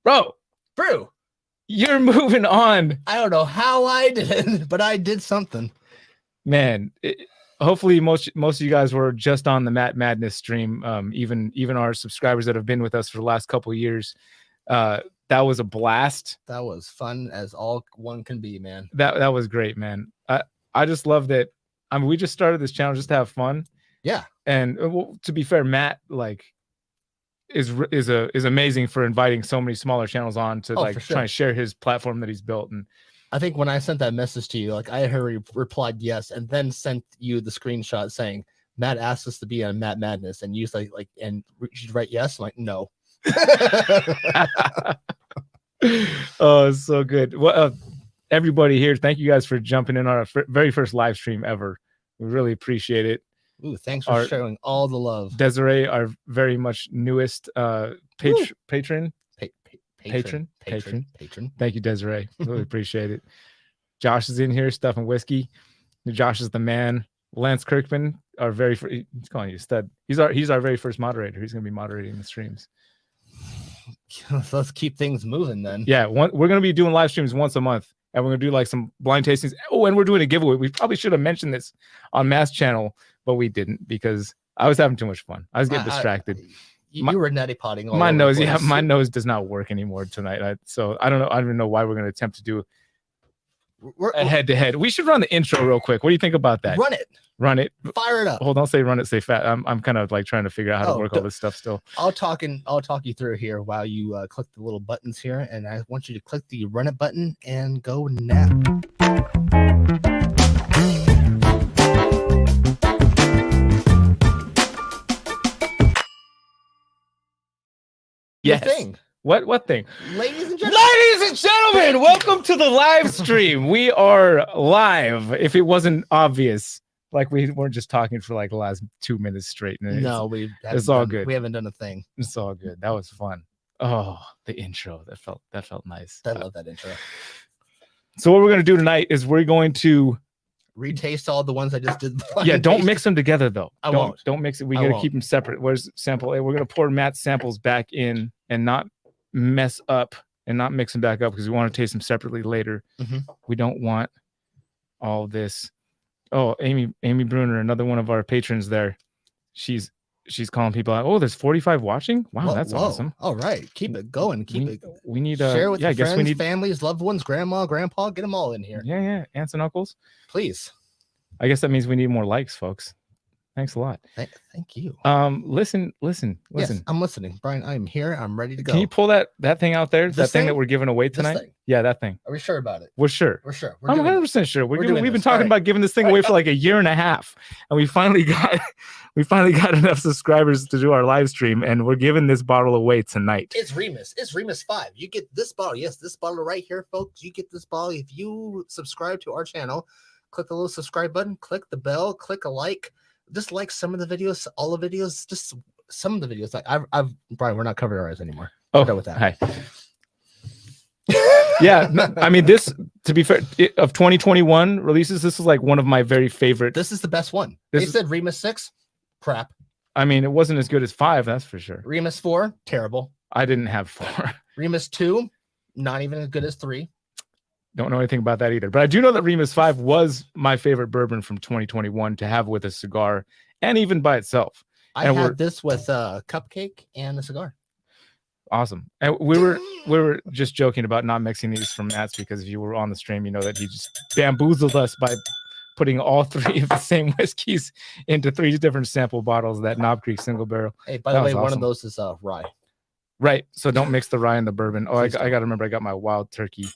Bro, Brew. You're moving on. I don't know how I did, but I did something. Man, hopefully most of you guys were just on the Matt Madness stream. Even our subscribers that have been with us for the last couple of years. That was a blast. That was fun as all one can be, man. That was great, man. I just love that. I mean, we just started this channel just to have fun. Yeah. And well, to be fair, Matt is amazing for inviting so many smaller channels on to try and share his platform that he's built. And I think when I sent that message to you, like I already replied yes, and then sent you the screenshot saying Matt asked us to be on Matt Madness, and you like and you should write yes. I'm like, no. Oh, it's so good. Well, everybody here, thank you guys for jumping in on our very first live stream ever. We really appreciate it. Ooh, thanks for showing all the love. Desiree, our very much newest patron. Thank you, Desiree. Really appreciate it. Josh is in here, Stuff and Whiskey. Josh is the man. Lance Kirkman, our he's calling you stud. He's our very first moderator. He's going to be moderating the streams. Let's keep things moving then. Yeah, we're going to be doing live streams once a month, and we're going to do like some blind tastings. Oh, and we're doing a giveaway. We probably should have mentioned this on Matt's channel, but we didn't because I was having too much fun. I was getting distracted. You were nutty potting. My nose, my nose does not work anymore tonight. So I don't know. I don't even know why we're going to attempt to do a head-to-head. We should run the intro real quick. What do you think about that? Run it. Fire it up. Hold on, say run it, say fat. I'm kind of like trying to figure out how to work all this stuff still. I'll talk you through here while you click the little buttons here, and I want you to click the run it button and go now. Yes. Thing. What thing? Ladies and gentlemen, welcome to the live stream. We are live. If it wasn't obvious, like we weren't just talking for like the last 2 minutes straight. No, it's all good. We haven't done a thing. It's all good. That was fun. Oh, the intro. That felt nice. I love that intro. So what we're gonna do tonight is we're going to retaste all the ones I just did. Yeah, don't mix them together though. I won't. Don't mix it. We gotta keep them separate. Where's sample A? We're gonna pour Matt's samples back in and not mess up and not mix them back up because we want to taste them separately later. We don't want all this. Oh, Amy Bruner, another one of our patrons there. She's calling people out. Oh, there's 45 watching. Wow, that's awesome. All right, keep it going. We need share with your friends, families, loved ones, grandma, grandpa. Get them all in here. Yeah, aunts and uncles. Please. I guess that means we need more likes, folks. Thanks a lot. Thank you. Listen. Yes, I'm listening, Brian. I'm here. I'm ready to go. Can you pull that thing out there? That thing that we're giving away tonight? Yeah, that thing. Are we sure about it? We're sure. I'm 100% sure. We've been talking about giving this thing away for like a year and a half, and we finally got enough subscribers to do our live stream, and we're giving this bottle away tonight. It's Remus. It's Remus 5. You get this bottle. Yes, this bottle right here, folks. You get this bottle if you subscribe to our channel. Click the little subscribe button. Click the bell. Click a like. Just like some of the videos, all the videos, just some of the videos. Like I've Brian, we're not covering our eyes anymore. Oh, with that. Hi. Yeah, I mean, this, to be fair, of 2021 releases, this is like one of my very favorite. This is the best one. They said Remus 6, crap. I mean, it wasn't as good as 5, that's for sure. Remus 4, terrible. I didn't have 4. Remus 2, not even as good as 3. Don't know anything about that either, but I do know that Remus 5 was my favorite bourbon from 2021 to have with a cigar and even by itself. I had this with a cupcake and a cigar. Awesome. And we were just joking about not mixing these from Matt's because if you were on the stream, you know that he just bamboozled us by putting all 3 of the same whiskeys into 3 different sample bottles of that Knob Creek single barrel. Hey, by the way, one of those is rye. Right. So don't mix the rye and the bourbon. Oh, I got to remember I got my Wild Turkey.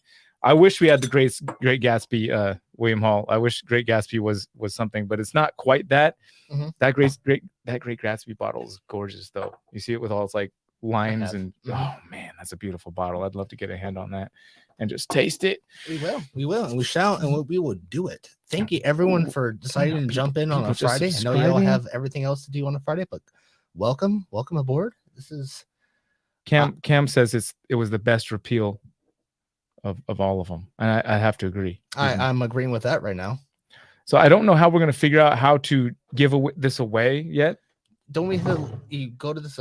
I wish we had the Great Gatsby, William Hall. I wish Great Gatsby was something, but it's not quite that. That Great Gatsby bottle is gorgeous, though. You see it with all its like lines and oh man, that's a beautiful bottle. I'd love to get a hand on that and just taste it. We will, and we shall, and we will do it. Thank you, everyone, for deciding to jump in on a Friday. I know you all have everything else to do on a Friday, but welcome aboard. This is Cam says it was the best repeal of all of them, and I have to agree. I'm agreeing with that right now. So I don't know how we're going to figure out how to give this away yet. Don't we have to go to this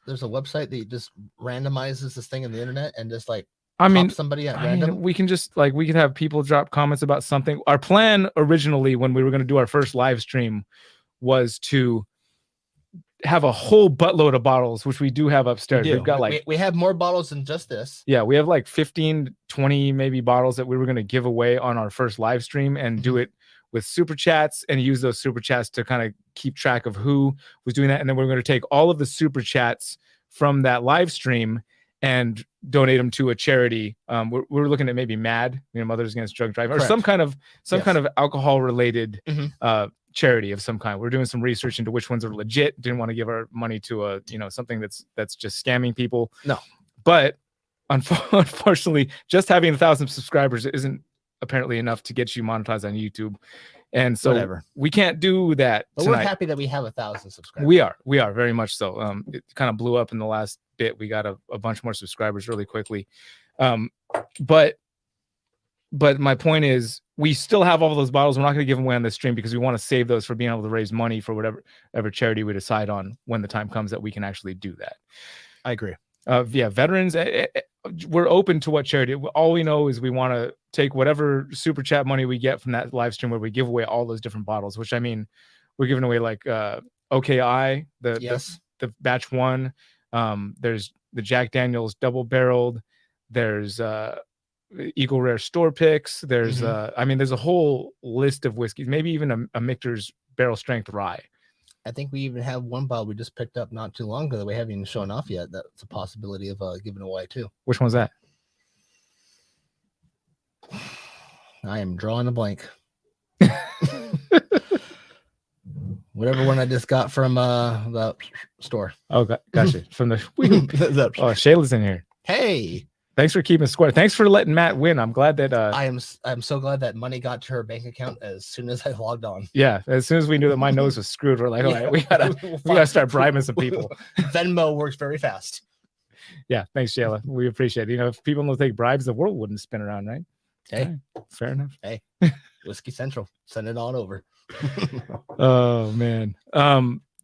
there's a website that just randomizes this thing on the internet and just like I mean, pop somebody at random? we can just like we could have people drop comments about something. Our plan originally, when we were going to do our first live stream, was to have a whole buttload of bottles, which we do have upstairs. We've got we have more bottles than just this. Yeah, we have like 15, 20 maybe bottles that we were going to give away on our first live stream and do it with super chats and use those super chats to kind of keep track of who was doing that. And then we're going to take all of the super chats from that live stream and donate them to a charity. We're looking at maybe MAD, Mothers Against Drug Driving, or some kind of alcohol related charity of some kind. We're doing some research into which ones are legit. Didn't want to give our money to a something that's just scamming people. No, but unfortunately, just having 1,000 subscribers isn't apparently enough to get you monetized on YouTube. And so we can't do that but tonight. We're happy that we have 1,000 subscribers. We are very much so. It kind of blew up in the last bit. We got a bunch more subscribers really quickly. But my point is, we still have all those bottles. We're not going to give them away on this stream because we want to save those for being able to raise money for whatever charity we decide on when the time comes that we can actually do that. I agree. Veterans, we're open to what charity. All we know is we want to take whatever super chat money we get from that live stream where we give away all those different bottles, which I mean, we're giving away like OKI, the batch 1. There's the Jack Daniels double barreled. There's Eagle Rare store picks. There's there's a whole list of whiskeys, maybe even a Michter's barrel strength rye. I think we even have one bottle we just picked up not too long ago that we haven't even shown off yet. That's a possibility of giving away too. Which one's that? I am drawing a blank. Whatever one I just got from the store. Oh, gotcha. From the Shayla's in here. Hey. Thanks for keeping score. Thanks for letting Matt win. I'm glad that I'm so glad that money got to her bank account as soon as I logged on. Yeah, as soon as we knew that my nose was screwed, we're like, all right, we gotta start bribing some people. Venmo works very fast. Yeah, thanks, Shayla. We appreciate it. If people don't take bribes, the world wouldn't spin around, right? Hey, right. Fair enough. Hey, Whiskey Central, send it on over. Oh man.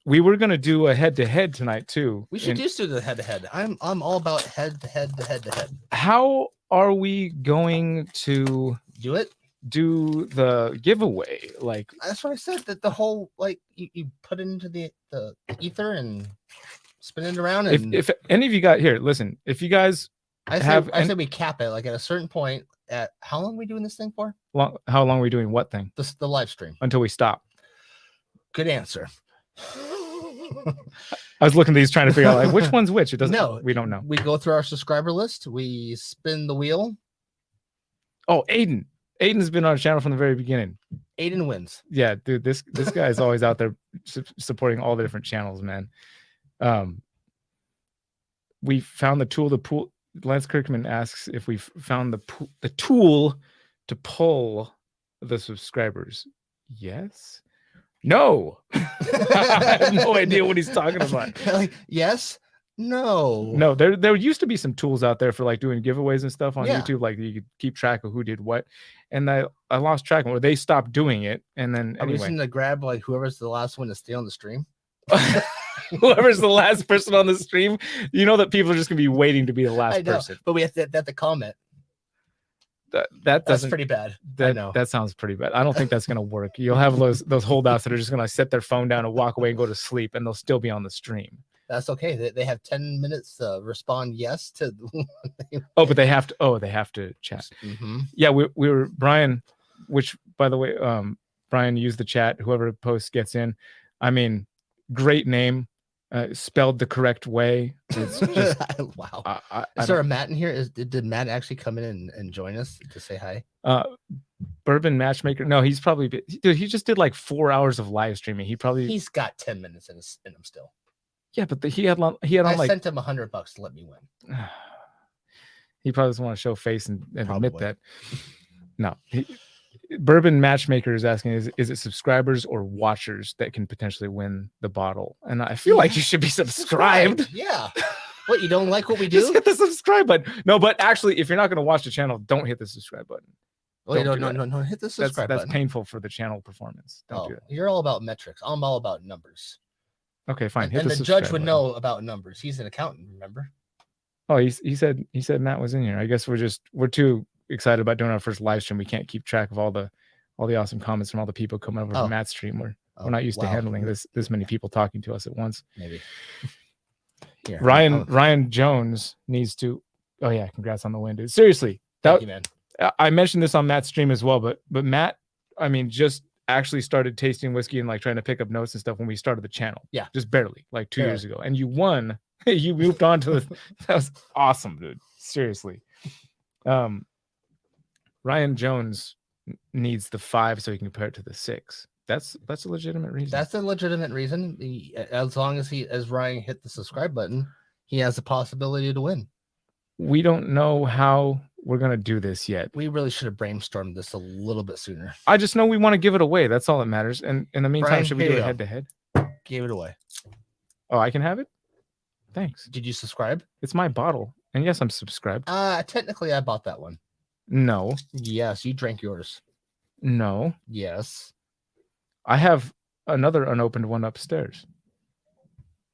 We were gonna do a head-to-head tonight too. We should just do the head-to-head. I'm all about head-to-head. How are we going to do it? Do the giveaway? Like that's what I said. That the whole you put it into the ether and spin it around. And if any of you got here, listen. If you guys I said we cap it like at a certain point. At how long are we doing this thing for? How long are we doing what thing? The live stream until we stop. Good answer. I was looking at these trying to figure out like which one's which. It doesn't. No, we don't know. We go through our subscriber list. We spin the wheel. Oh, Aiden's been on our channel from the very beginning. Aiden wins. Yeah, dude. This guy is always out there supporting all the different channels, man. We found the tool to pull. Lance Kirkman asks if we found the tool to pull the subscribers. Yes. No. I have no idea what he's talking about. Like, yes. No. There used to be some tools out there for like doing giveaways and stuff on YouTube. Like you could keep track of who did what. And I lost track of it. They stopped doing it. And then Are we just to grab like whoever's the last one to stay on the stream? Whoever's the last person on the stream, you know that people are just gonna be waiting to be the last person. But we have to comment. That's pretty bad. That sounds pretty bad. I don't think that's gonna work. You'll have those holdouts that are just gonna set their phone down and walk away and go to sleep, and they'll still be on the stream. That's okay. They have 10 minutes to respond yes to. But they have to chat. Yeah, we were Brian, which by the way, Brian used the chat. Whoever post gets in. I mean, great name. Spelled the correct way. It's just, wow. Is there a Matt in here? Did Matt actually come in and join us to say hi? Bourbon Matchmaker. No, he's probably dude. He just did like 4 hours of live streaming. He's got 10 minutes in him still. Yeah, but he had on I sent him $100 to let me win. He probably doesn't want to show face and admit that. No. Bourbon Matchmaker is asking, is it subscribers or watchers that can potentially win the bottle? And I feel like you should be subscribed. Yeah. What, you don't like what we do? Just hit the subscribe button. No, but actually, if you're not going to watch the channel, don't hit the subscribe button. Oh, no, hit the subscribe button. That's painful for the channel performance. Don't do that. You're all about metrics. I'm all about numbers. Okay, fine. And the judge would know about numbers. He's an accountant, remember? Oh, he said Matt was in here. I guess we're too excited about doing our first live stream. We can't keep track of all the awesome comments from all the people coming over from Matt's stream. We're not used to handling this many people talking to us at once. Maybe. Here, Ryan Jones needs to. Oh yeah, congrats on the win, dude. Seriously, thank you, man. I mentioned this on Matt's stream as well, but Matt, I mean, just actually started tasting whiskey and like trying to pick up notes and stuff when we started the channel. Yeah, just barely, like 2 years ago, and you won. You moved on to this. That was awesome, dude. Seriously. Ryan Jones needs the 5 so he can compare it to the 6. That's a legitimate reason. That's a legitimate reason. As long as Ryan hit the subscribe button, he has the possibility to win. We don't know how we're gonna do this yet. We really should have brainstormed this a little bit sooner. I just know we want to give it away. That's all that matters. And in the meantime, Brian, should we do it head to head? Give it away. Oh, I can have it? Thanks. Did you subscribe? It's my bottle. And yes, I'm subscribed. Technically, I bought that one. No. Yes, you drank yours. No. Yes. I have another unopened one upstairs.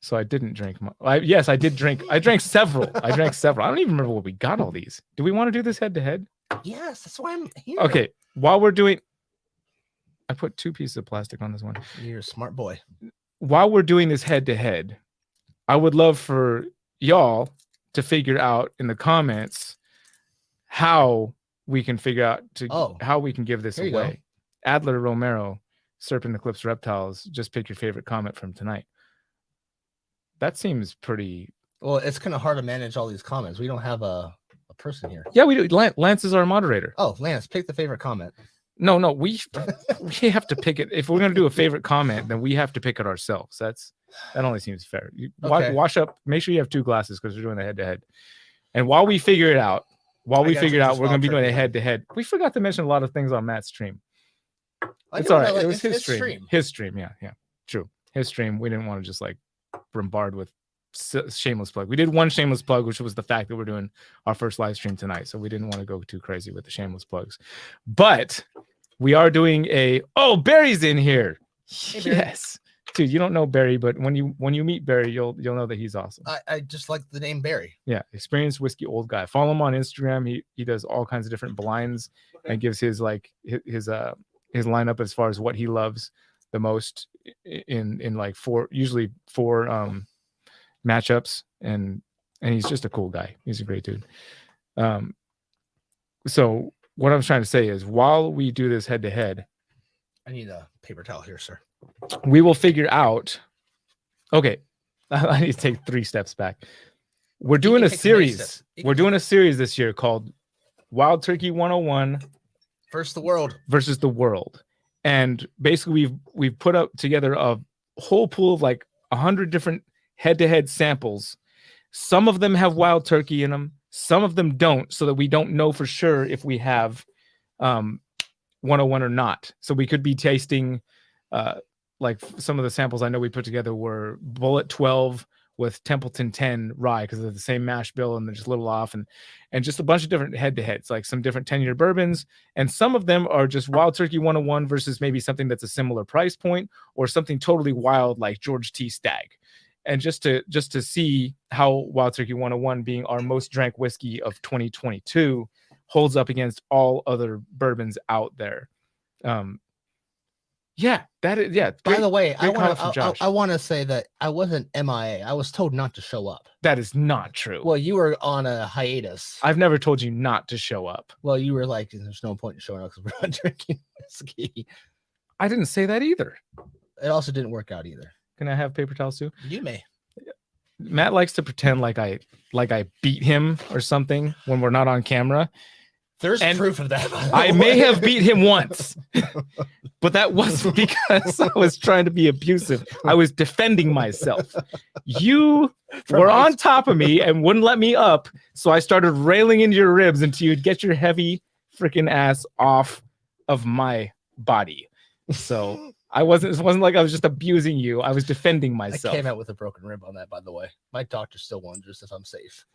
So I didn't drink. Yes, I did drink. I drank several. I don't even remember what we got all these. Do we want to do this head to head? Yes, that's why I'm here. Okay. While we're doing, I put 2 pieces of plastic on this one. You're a smart boy. While we're doing this head to head, I would love for y'all to figure out in the comments how we can figure out how we can give this away. Adler Romero, Serpent Eclipse Reptiles, just pick your favorite comment from tonight. That seems pretty. Well, it's kind of hard to manage all these comments. We don't have a person here. Yeah, we do. Lance is our moderator. Oh, Lance, pick the favorite comment. No, we have to pick it. If we're gonna do a favorite comment, then we have to pick it ourselves. That only seems fair. Wash up. Make sure you have 2 glasses because we're doing the head to head. And while we figure it out, we're gonna be doing a head to head. We forgot to mention a lot of things on Matt's stream. It's all right. It was his stream. His stream. Yeah, true. His stream. We didn't want to just like bombard with shameless plug. We did one shameless plug, which was the fact that we're doing our first live stream tonight. So we didn't want to go too crazy with the shameless plugs. But we are doing Barry's in here. Hey, yes. Dude, you don't know Barry, but when you meet Barry, you'll know that he's awesome. I just like the name Barry. Yeah, experienced whiskey old guy. Follow him on Instagram. He does all kinds of different blinds and gives his lineup as far as what he loves the most in like 4 matchups, and he's just a cool guy. He's a great dude. So what I'm trying to say is, while we do this head to head, I need a paper towel here, sir. We will figure out. Okay, I need to take 3 steps back. We're doing a series. We're doing a series this year called Wild Turkey 101 versus the world. And basically we've put up together a whole pool of like 100 different head-to-head samples. Some of them have wild turkey in them, some of them don't, so that we don't know for sure if we have 101 or not. So we could be tasting like some of the samples I know we put together were Bullet 12 with Templeton 10 rye because they're the same mash bill and they're just a little off, and just a bunch of different head-to-heads, like some different 10-year bourbons, and some of them are just Wild Turkey 101 versus maybe something that's a similar price point or something totally wild like George T. Stagg. And just to see how Wild Turkey 101, being our most drank whiskey of 2022, holds up against all other bourbons out there. Yeah, that is, yeah. By the way, I want to say that I wasn't MIA. I was told not to show up. That is not true. Well, you were on a hiatus. I've never told you not to show up. Well, you were like, there's no point in showing up because we're not drinking whiskey. I didn't say that either. It also didn't work out either. Can I have paper towels too? You may. Matt likes to pretend like I beat him or something when we're not on camera. There's proof of that. I may have beat him once, but that wasn't because I was trying to be abusive. I was defending myself. You were on top of me and wouldn't let me up, so I started railing into your ribs until you'd get your heavy freaking ass off of my body. So it wasn't like I was just abusing you. I was defending myself. I came out with a broken rib on that, by the way. My doctor still wonders if I'm safe.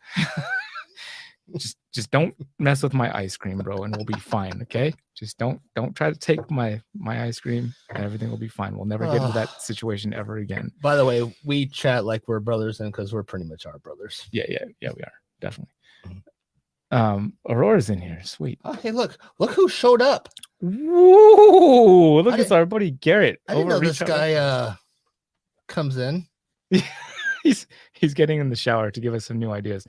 just don't mess with my ice cream, bro, and we'll be fine. Okay, just don't try to take my ice cream, and everything will be fine. We'll never get into that situation ever again. By the way, we chat like we're brothers, and because we're pretty much our brothers. Yeah, we are definitely. Aurora's in here. Sweet. Oh, hey, look who showed up. Woo! Look, it's our buddy Garrett. I didn't know this guy comes in. He's getting in the shower to give us some new ideas.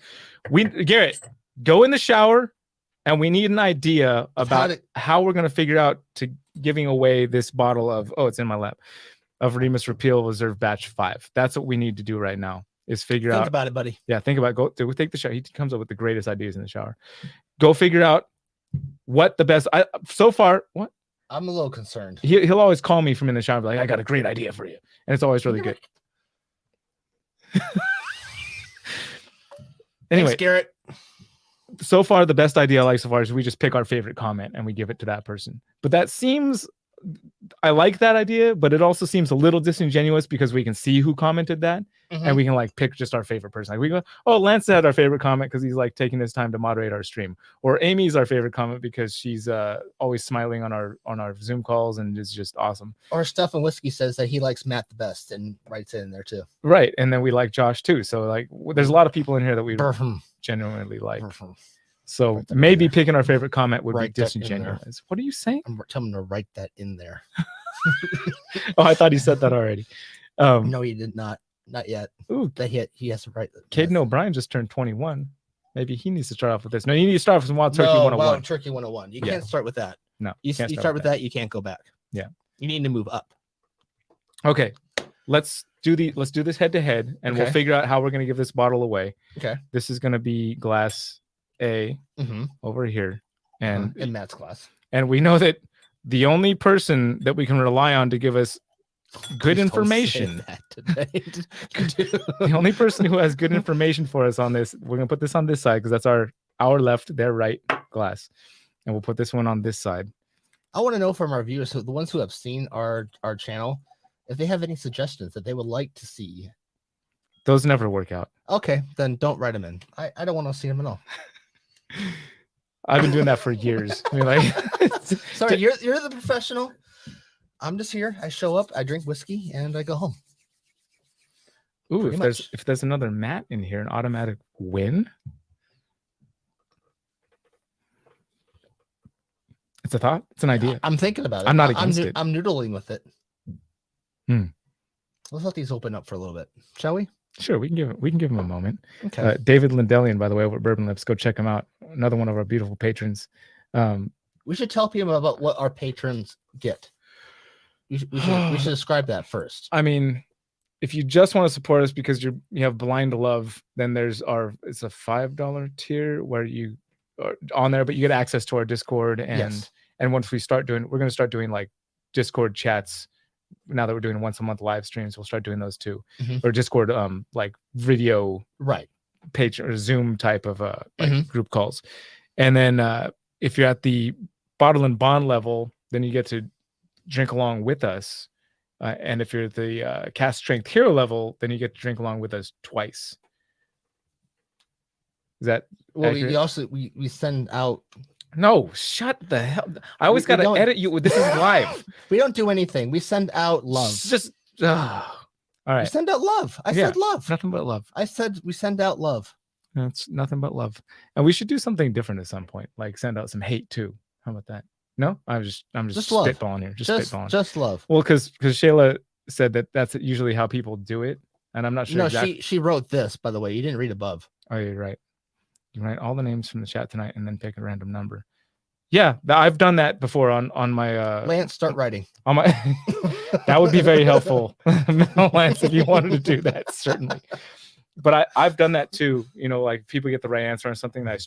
Garrett, go in the shower, and we need an idea about how we're going to figure out to giving away this bottle of it's in my lap of Remus Repeal Reserve Batch 5. That's what we need to do right now. Is figure out. Think about it, buddy. Yeah, think about it. Go take the shower. He comes up with the greatest ideas in the shower. Go figure out what the best. So far, what? I'm a little concerned. He'll always call me from in the shower, like, I got a great idea for you, and it's always really good. Anyway, thanks, Garrett. So far, the best idea I like so far is we just pick our favorite comment and we give it to that person. But that seems, I like that idea, but it also seems a little disingenuous because we can see who commented that, and we can like pick just our favorite person. Like we go, Lance had our favorite comment because he's like taking his time to moderate our stream, or Amy's our favorite comment because she's always smiling on our Zoom calls and is just awesome. Or Stuff and Whiskey says that he likes Matt the best and writes it in there too. Right, and then we like Josh too. So like, there's a lot of people in here that we genuinely like. So maybe picking our favorite comment would be disingenuous. What are you saying? I'm telling him to write that in there. I thought he said that already. No, he did not. Not yet. Ooh, he has to write that. Caden O'Brien just turned 21. Maybe he needs to start off with this. No, you need to start with some Wild Turkey 101. Wild Turkey 101. You can't start with that. No, you start with that. You can't go back. Yeah, you need to move up. Okay, let's do this head to head, and we'll figure out how we're going to give this bottle away. Okay, this is going to be glass A over here, and in Matt's glass. And we know that the only person that we can rely on to give us good information, the only person who has good information for us on this, we're gonna put this on this side because that's our left, their right glass, and we'll put this one on this side. I want to know from our viewers, so the ones who have seen our channel, if they have any suggestions that they would like to see. Those never work out. Okay, then don't write them in. I don't want to see them at all. I've been doing that for years. I mean, like, sorry, you're the professional. I'm just here. I show up, I drink whiskey, and I go home. Ooh, if there's another Matt in here, an automatic win. It's a thought. It's an idea. I'm thinking about it. I'm not against it. I'm noodling with it. Let's let these open up for a little bit, shall we? Sure, we can give him a moment. Okay. David Lindellian, by the way, over at Bourbon Lips, go check him out. Another one of our beautiful patrons. We should tell people about what our patrons get. We should describe that first. I mean, if you just want to support us because you have blind love, then it's a $5 tier where you are on there, but you get access to our Discord and once we start doing, we're going to start doing like Discord chats. Now that we're doing once a month live streams, we'll start doing those too, or Discord like video page or Zoom type of group calls. And then if you're at the bottle and bond level, then you get to drink along with us. And if you're at the cast strength hero level, then you get to drink along with us twice. Is that accurate? we send out. No, shut the hell. I always got to edit you. This is live. We don't do anything. We send out love. Just all right. We send out love. I said love. Nothing but love. I said we send out love. That's nothing but love. And we should do something different at some point, like send out some hate too. How about that? No, I'm just spitballing here. Spitballing. Just love. Well, because Shayla said that's usually how people do it, and I'm not sure. No, she wrote this, by the way. You didn't read above. Oh, you're right. You write all the names from the chat tonight and then pick a random number. Yeah, I've done that before on my Lance, start writing. On my that would be very helpful. Lance, if you wanted to do that, certainly. But I've done that too. You know, like people get the right answer on something, I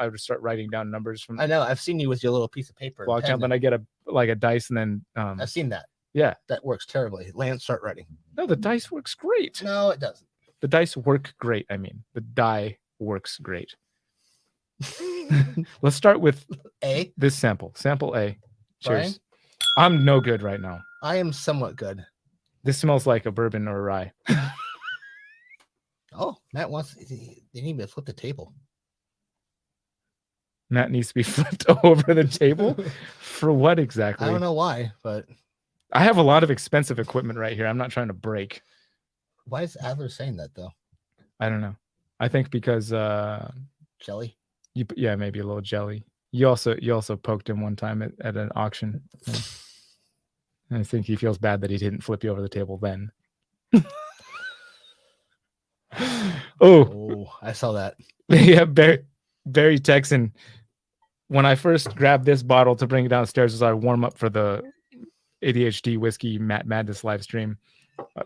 would start writing down numbers from. I know. I've seen you with your little piece of paper. Then I get a dice, and then I've seen that. Yeah, that works terribly. Lance, start writing. No, the dice works great. No, it doesn't. The dice work great. I mean, the die works great. Let's start with this sample A. Cheers. Brian? I'm no good right now. I am somewhat good. This smells like a bourbon or a rye. Oh, Matt wants. They need me to flip the table. Matt needs to be flipped over the table. For what exactly? I don't know why, but I have a lot of expensive equipment right here. I'm not trying to break. why is Adler saying that though? I don't know. I think because Jelly. yeah, maybe a little jelly. You also poked him one time at an auction. Yeah. And I think he feels bad that he didn't flip you over the table then. Oh, I saw that. Yeah, Barry Texan. When I first grabbed this bottle to bring it downstairs as I warm up for the ADHD whiskey Matt Madness live stream,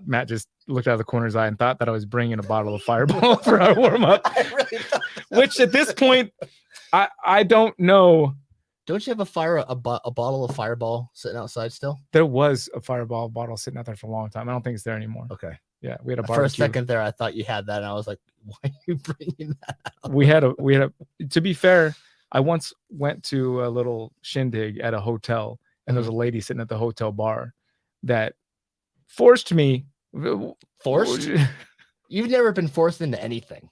Matt just looked out of the corner of his eye and thought that I was bringing a bottle of Fireball for our warm up. Really which at this point, I don't know. Don't you have a bottle of Fireball sitting outside still? There was a Fireball bottle sitting out there for a long time. I don't think it's there anymore. Okay. Yeah, we had a barbecue. For a second there, I thought you had that, and I was like, "Why are you bringing that out?" We had a. To be fair, I once went to a little shindig at a hotel, and there was a lady sitting at the hotel bar that forced me. Forced? You've never been forced into anything,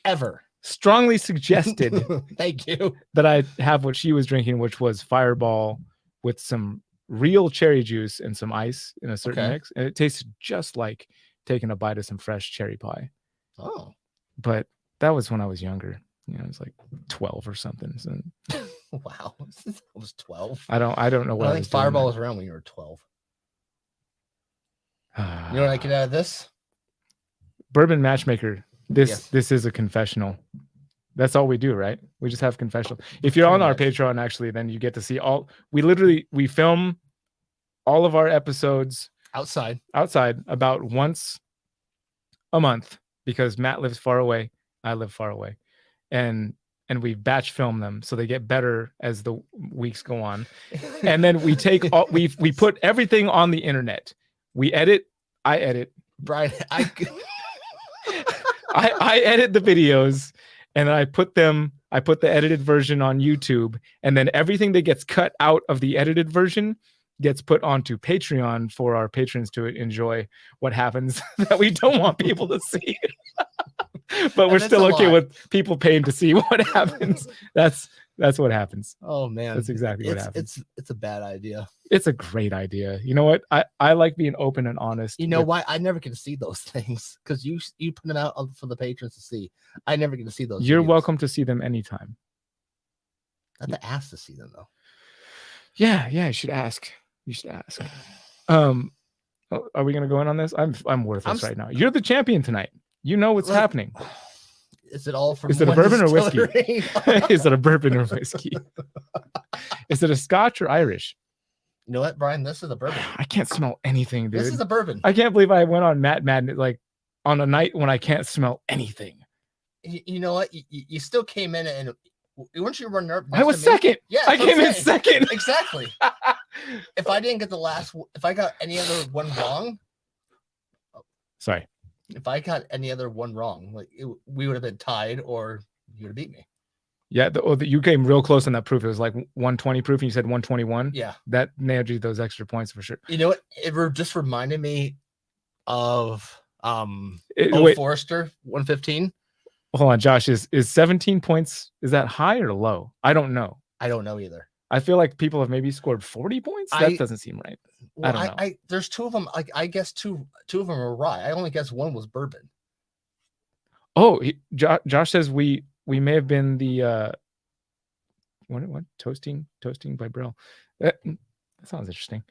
ever. Strongly suggested. Thank you. That I have what she was drinking, which was Fireball with some real cherry juice and some ice in a certain mix, and it tasted just like taking a bite of some fresh cherry pie. Oh, but that was when I was younger. You know, it was like 12 or something. So. Wow, I was 12. I don't know what I think Fireball was around when you were 12. You know what I get out of this? Bourbon Matchmaker. This is a confessional. That's all we do, right? We just have confessional. If you're on our Patreon, actually, then you get to see we film all of our episodes outside about once a month, because Matt lives far away, I live far away, and we batch film them so they get better as the weeks go on. And then we take we put everything on the internet. I edit. Brian, I edit the videos, and I put the edited version on YouTube, and then everything that gets cut out of the edited version gets put onto Patreon for our patrons to enjoy what happens that we don't want people to see. But we're still okay with people paying to see what happens. That's what happens. Oh man, that's exactly what happens. It's a bad idea. It's a great idea. You know what? I like being open and honest. You know why? I never get to see those things because you put them out for the patrons to see. I never get to see those. You're welcome to see them anytime. I have to ask to see them though. Yeah, you should ask. You should ask. Are we gonna go in on this? I'm worthless right now. You're the champion tonight. You know what's happening. Is it all from? Is it a bourbon or whiskey? Is it a bourbon or whiskey? Is it a Scotch or Irish? You know what, Brian? This is a bourbon. I can't smell anything, dude. This is a bourbon. I can't believe I went on Matt Madness like on a night when I can't smell anything. You know what? You still came in and weren't you running up? I was second. Yeah, I came in second. Exactly. If I didn't get if I got any other one wrong. Sorry. If I got any other one wrong, we would have been tied, or you would have beat me. Yeah, you came real close on that proof. It was like 120 proof, and you said 121. Yeah, that nailed you those extra points for sure. You know what? It just reminded me of Forrester 115. Hold on, Josh. Is 17 points? Is that high or low? I don't know. I don't know either. I feel like people have maybe scored 40 points. That doesn't seem right. Well, I don't know. There's two of them. I guess two of them are rye. I only guess one was bourbon. Oh, Josh says we may have been the what toasting by Brill. That sounds interesting.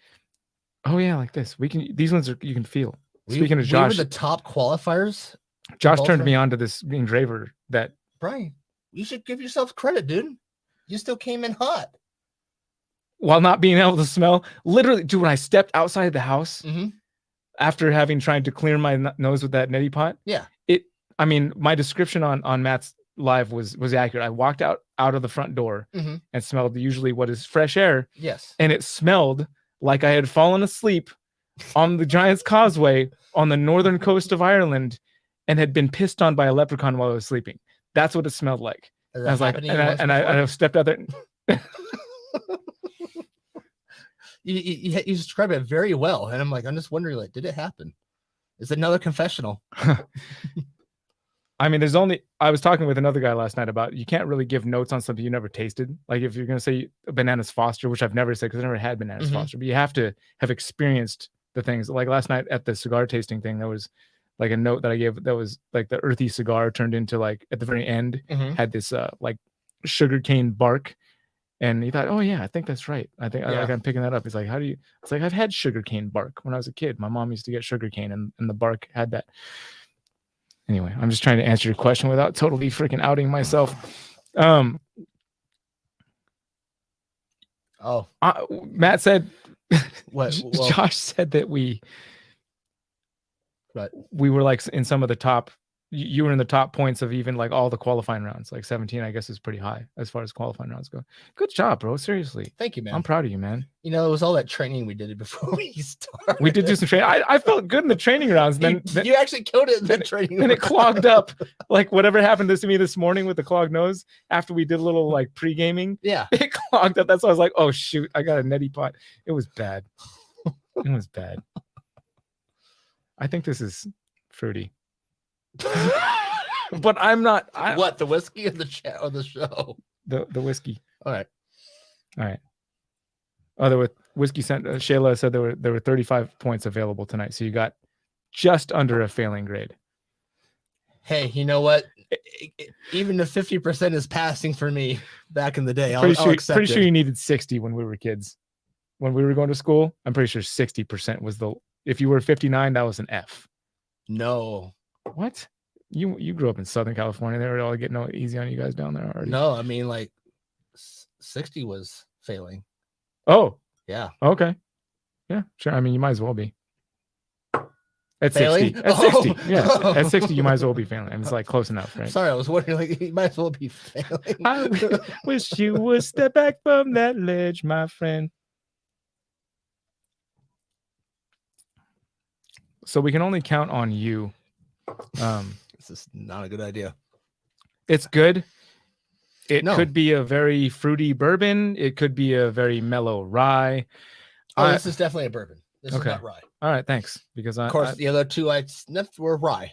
Oh yeah, like this. These ones you can feel. Speaking of Josh, we were the top qualifiers. Josh turned me on to this engraver that Brian, you should give yourself credit, dude. You still came in hot. While not being able to smell, literally, dude, when I stepped outside the house after having tried to clear my nose with that neti pot, my description on Matt's live was accurate. I walked out of the front door and smelled usually what is fresh air. Yes. And it smelled like I had fallen asleep on the Giant's Causeway on the northern coast of Ireland and had been pissed on by a leprechaun while I was sleeping. That's what it smelled like. I was like, and I stepped out there. You describe it very well, and I'm like, I'm just wondering, did it happen? Is it another confessional? I mean, I was talking with another guy last night about you can't really give notes on something you never tasted. Like if you're going to say bananas Foster, which I've never said because I never had bananas Foster, but you have to have experienced the things. Like last night at the cigar tasting thing, there was like a note that I gave that was like the earthy cigar turned into like at the very end had this like sugarcane bark. And he thought, oh yeah, I think that's right. I think like I'm picking that up. He's like, how do you? It's like I've had sugarcane bark when I was a kid. My mom used to get sugarcane, and the bark had that. Anyway, I'm just trying to answer your question without totally freaking outing myself. Matt said, what? Well, Josh said that we were like in some of the top. You were in the top points of even like all the qualifying rounds. Like 17, I guess, is pretty high as far as qualifying rounds go. Good job, bro. Seriously. Thank you, man. I'm proud of you, man. You know, it was all that training we did before we started. We did do some training. I felt good in the training rounds. Then you actually killed it in the training. And it clogged up. Like whatever happened to me this morning with the clogged nose after we did a little like pre-gaming. Yeah. It clogged up. That's why I was like, oh shoot, I got a neti pot. It was bad. It was bad. I think this is fruity. But I'm not. What, the whiskey or the chat or the show? The whiskey. All right. Oh, there were whiskey sent. Shayla said there were 35 points available tonight, so you got just under a failing grade. Hey, you know what? Even the 50% is passing for me back in the day. I'll accept pretty sure you needed 60 when we were kids. When we were going to school, I'm pretty sure 60% was the. If you were 59, that was an F. No. What? You grew up in Southern California. They were all getting easy on you guys down there already. No, I mean like 60 was failing. Oh, yeah. Okay. Yeah, sure. I mean, you might as well be. At failing? 60. At 60. Yeah. At 60, you might as well be failing. And it's like close enough, right? Sorry, I was wondering, like, you might as well be failing. I wish you would step back from that ledge, my friend. So we can only count on you. This is not a good idea. It's good. It could be a very fruity bourbon. It could be a very mellow rye. This is definitely a bourbon. This is not rye. All right, thanks. Because of course, the other two I sniffed were rye.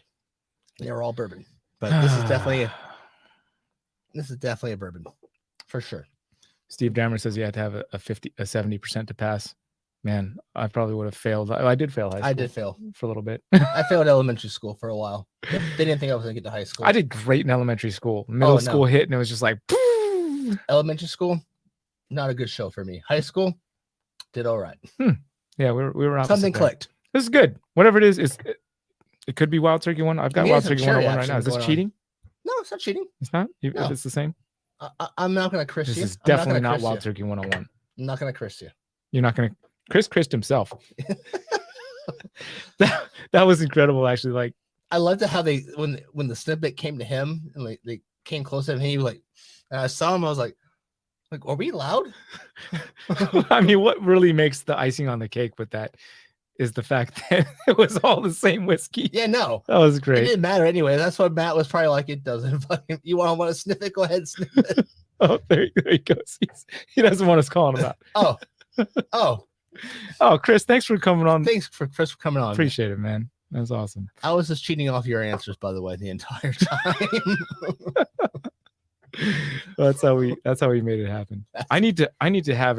They were all bourbon, but this is definitely a bourbon for sure. Steve Dammer says you had to have a 70% to pass. Man, I probably would have failed. I did fail high school. I did fail for a little bit. I failed elementary school for a while. They didn't think I was going to get to high school. I did great in elementary school. Middle school hit, and it was just like, poof. Elementary school, not a good show for me. High school, did all right. Yeah, we were something there. Clicked. This is good. Whatever it is, it could be Wild Turkey 1. I've got Wild Turkey 101 right now. Is this cheating? No, it's not cheating. It's not? No. If it's the same? I'm not going to Chris you. This is definitely not Wild Turkey 101. I'm not going to Chris you. You're not going to. Chris himself. that was incredible, actually. Like, I loved how they when the snippet came to him and like they came close to him, and he was like, and I saw him, I was like, are we loud? I mean, what really makes the icing on the cake with that is the fact that it was all the same whiskey. Yeah, no, that was great. It didn't matter anyway. That's what Matt was probably like. It doesn't. You want to sniff it? Go ahead, and sniff it. Oh, there he goes. He doesn't want us calling him out. Oh, Chris, thanks for coming on. Thanks for Chris for coming on. Appreciate it, man. That was awesome. I was just cheating off your answers, by the way, the entire time. That's how we made it happen. I need to have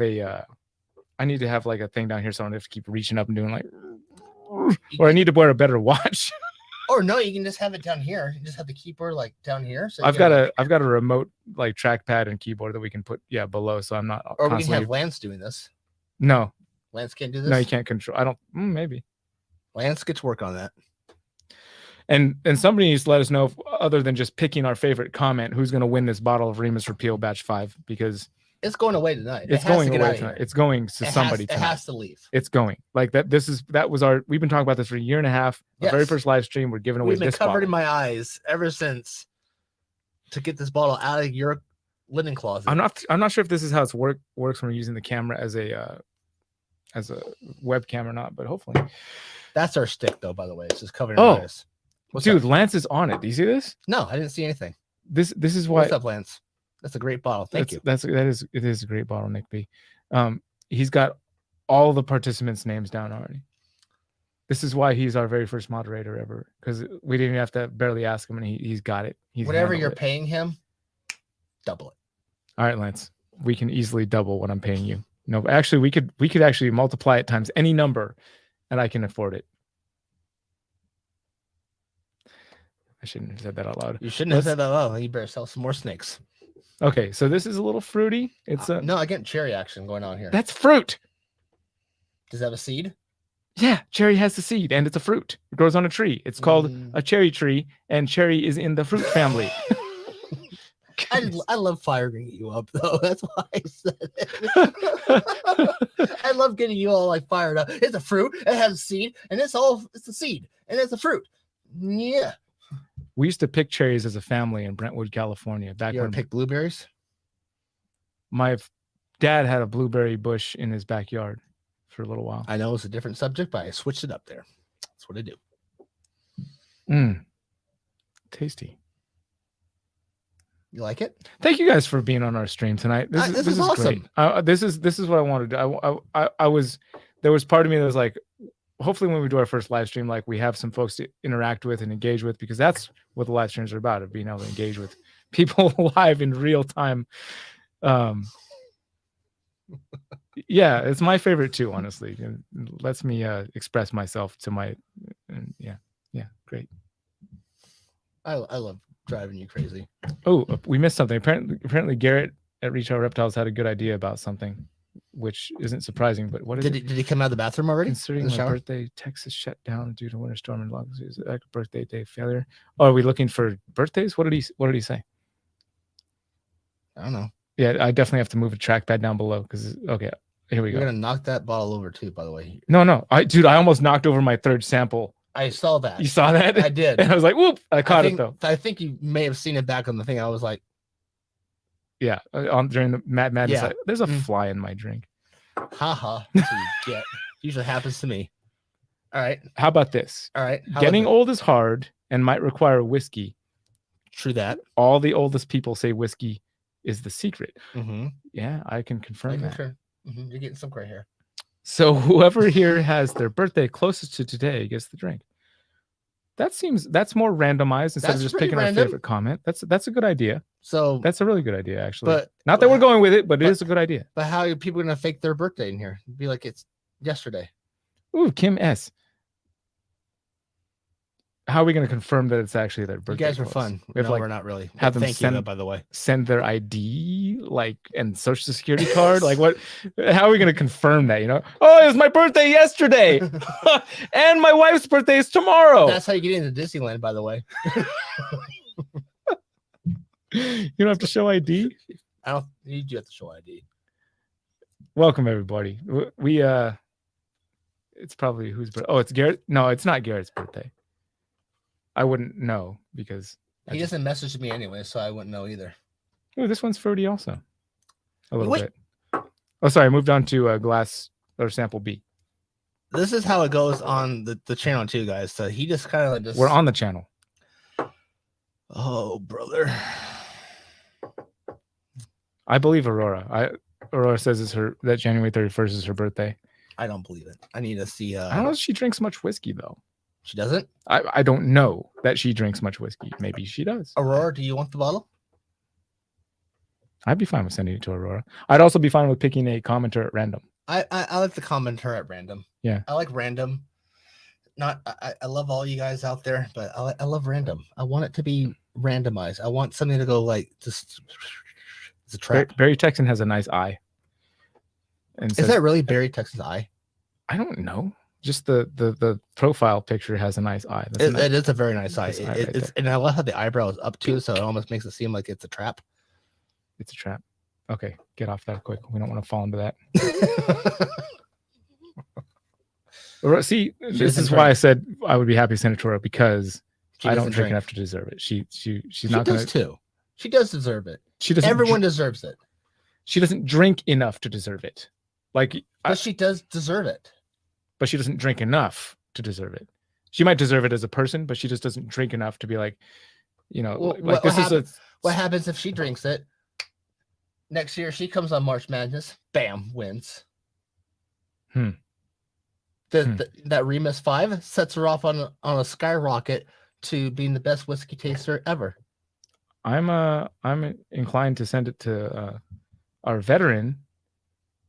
like a thing down here, so I don't have to keep reaching up and doing like, or I need to wear a better watch. Or no, you can just have it down here. You just have the keyboard like down here. So I've got a remote like trackpad and keyboard that we can put below, so I'm not. Or we can have Lance doing this. No. Lance can't do this. No, you can't control. I don't. Maybe. Lance gets work on that. And somebody needs to let us know, if, other than just picking our favorite comment, who's going to win this bottle of Remus Repeal Batch 5, because it's going away tonight. It's going away tonight. It's going to somebody tonight. It has to leave. It's going like that. We've been talking about this for a year and a half. Our very first live stream, we're giving away this bottle. We've been covering my eyes ever since to get this bottle out of your linen closet. I'm not sure if this is how it's works when we're using the camera as a webcam or not, but hopefully. That's our stick, though. By the way, it's just covering our eyes. Dude, Lance is on it. Do you see this? No, I didn't see anything. This is why. What's up, Lance? That's a great bottle. Thank you. It is a great bottle, Nick B. He's got all the participants' names down already. This is why he's our very first moderator ever, because we didn't even have to barely ask him, and he's got it. He's Whatever you're it. paying him, double it. All right, Lance, we can easily double what I'm paying you. No, actually, we could actually multiply it times any number, and I can afford it. I shouldn't have said that out loud. You shouldn't have said that out loud. You better sell some more snakes. Okay, so this is a little fruity. It's no, I get cherry action going on here. That's fruit. Does it have a seed? Yeah, cherry has the seed, and it's a fruit. It grows on a tree. It's called a cherry tree, and cherry is in the fruit family. I love firing you up, though. That's why I said it. I love getting you all like fired up. It's a fruit. It has a seed, and it's a seed, and it's a fruit. Yeah. We used to pick cherries as a family in Brentwood, California. Back you when ever pick blueberries? My dad had a blueberry bush in his backyard for a little while. I know it's a different subject, but I switched it up there. That's what I do. Tasty. You like it? Thank you guys for being on our stream tonight. This is awesome. Great. This is what I wanted to do. There was part of me that was like, hopefully when we do our first live stream, like we have some folks to interact with and engage with, because that's what the live streams are about, of being able to engage with people live in real time. Yeah, it's my favorite too, honestly. It lets me express myself to my yeah, great. I love driving you crazy. Oh, we missed something. Apparently Garrett at Reach Out Reptiles had a good idea about something, which isn't surprising. But what is it? Did he come out of the bathroom already? Considering my birthday, Texas shut down due to winter storm and logs. Is it birthday day failure? Oh, are we looking for birthdays? What did he say? I don't know. Yeah, I definitely have to move a trackpad down below because okay, here we go. You're gonna knock that bottle over too, by the way. No, I almost knocked over my third sample. I saw that. You saw that? I did. And I was like, whoop! I caught it though. I think you may have seen it back on the thing. I was like, yeah, during the madness. Yeah. There's a fly in my drink. Haha. That's what you get. Usually happens to me. All right. How about this? All right. Getting old is hard and might require whiskey. True that. All the oldest people say whiskey is the secret. Mm-hmm. Yeah, I can confirm that. Mm-hmm. You're getting some gray hair. So whoever here has their birthday closest to today gets the drink. That's more randomized instead of just picking our favorite comment. That's a good idea. So that's a really good idea, actually. But not that we're going with it, but it is a good idea. But how are people gonna fake their birthday in here? Be like it's yesterday. Ooh, Kim S. How are we going to confirm that it's actually their birthday? You guys were fun. We have no, we're not really. Have them send, by the way. Send their ID, and social security card. Like what? How are we going to confirm that? Oh, it was my birthday yesterday, and my wife's birthday is tomorrow. That's how you get into Disneyland, by the way. You don't have to show ID. You do have to show ID. Welcome everybody. We it's probably whose birthday? Oh, it's Garrett. No, it's not Garrett's birthday. I wouldn't know because he doesn't message me anyway, so I wouldn't know either. Oh, this one's fruity also. A little bit. Oh, sorry. I moved on to glass or sample B. This is how it goes on the channel too, guys. So he just kind of We're on the channel. Oh, brother. I believe Aurora. Aurora says that January 31st is her birthday. I don't believe it. I need to see. I don't know if she drinks much whiskey though. She doesn't? I don't know that she drinks much whiskey. Maybe she does. Aurora, do you want the bottle? I'd be fine with sending it to Aurora. I'd also be fine with picking a commenter at random. I like the commenter at random. Yeah. I like random. I love all you guys out there, but I love random. I want it to be randomized. I want something to go like just it's a trap. Barry Texan has a nice eye. And is that really Barry Texan's eye? I don't know. Just the profile picture has a nice eye. It is a very nice eye. And I love how the eyebrow is up too, so it almost makes it seem like it's a trap. It's a trap. Okay, get off that quick. We don't want to fall into that. See, this is why I said I would be happy to send it to her because I don't drink enough to deserve it. She's not going to. She does deserve it. She doesn't. Everyone deserves it. She doesn't drink enough to deserve it. But she does deserve it. But she doesn't drink enough to deserve it. She might deserve it as a person, but she just doesn't drink enough to be like, what happens if she drinks it? Next year she comes on March Madness, bam, wins. that Remus 5 sets her off on a skyrocket to being the best whiskey taster ever. I'm inclined to send it to our veteran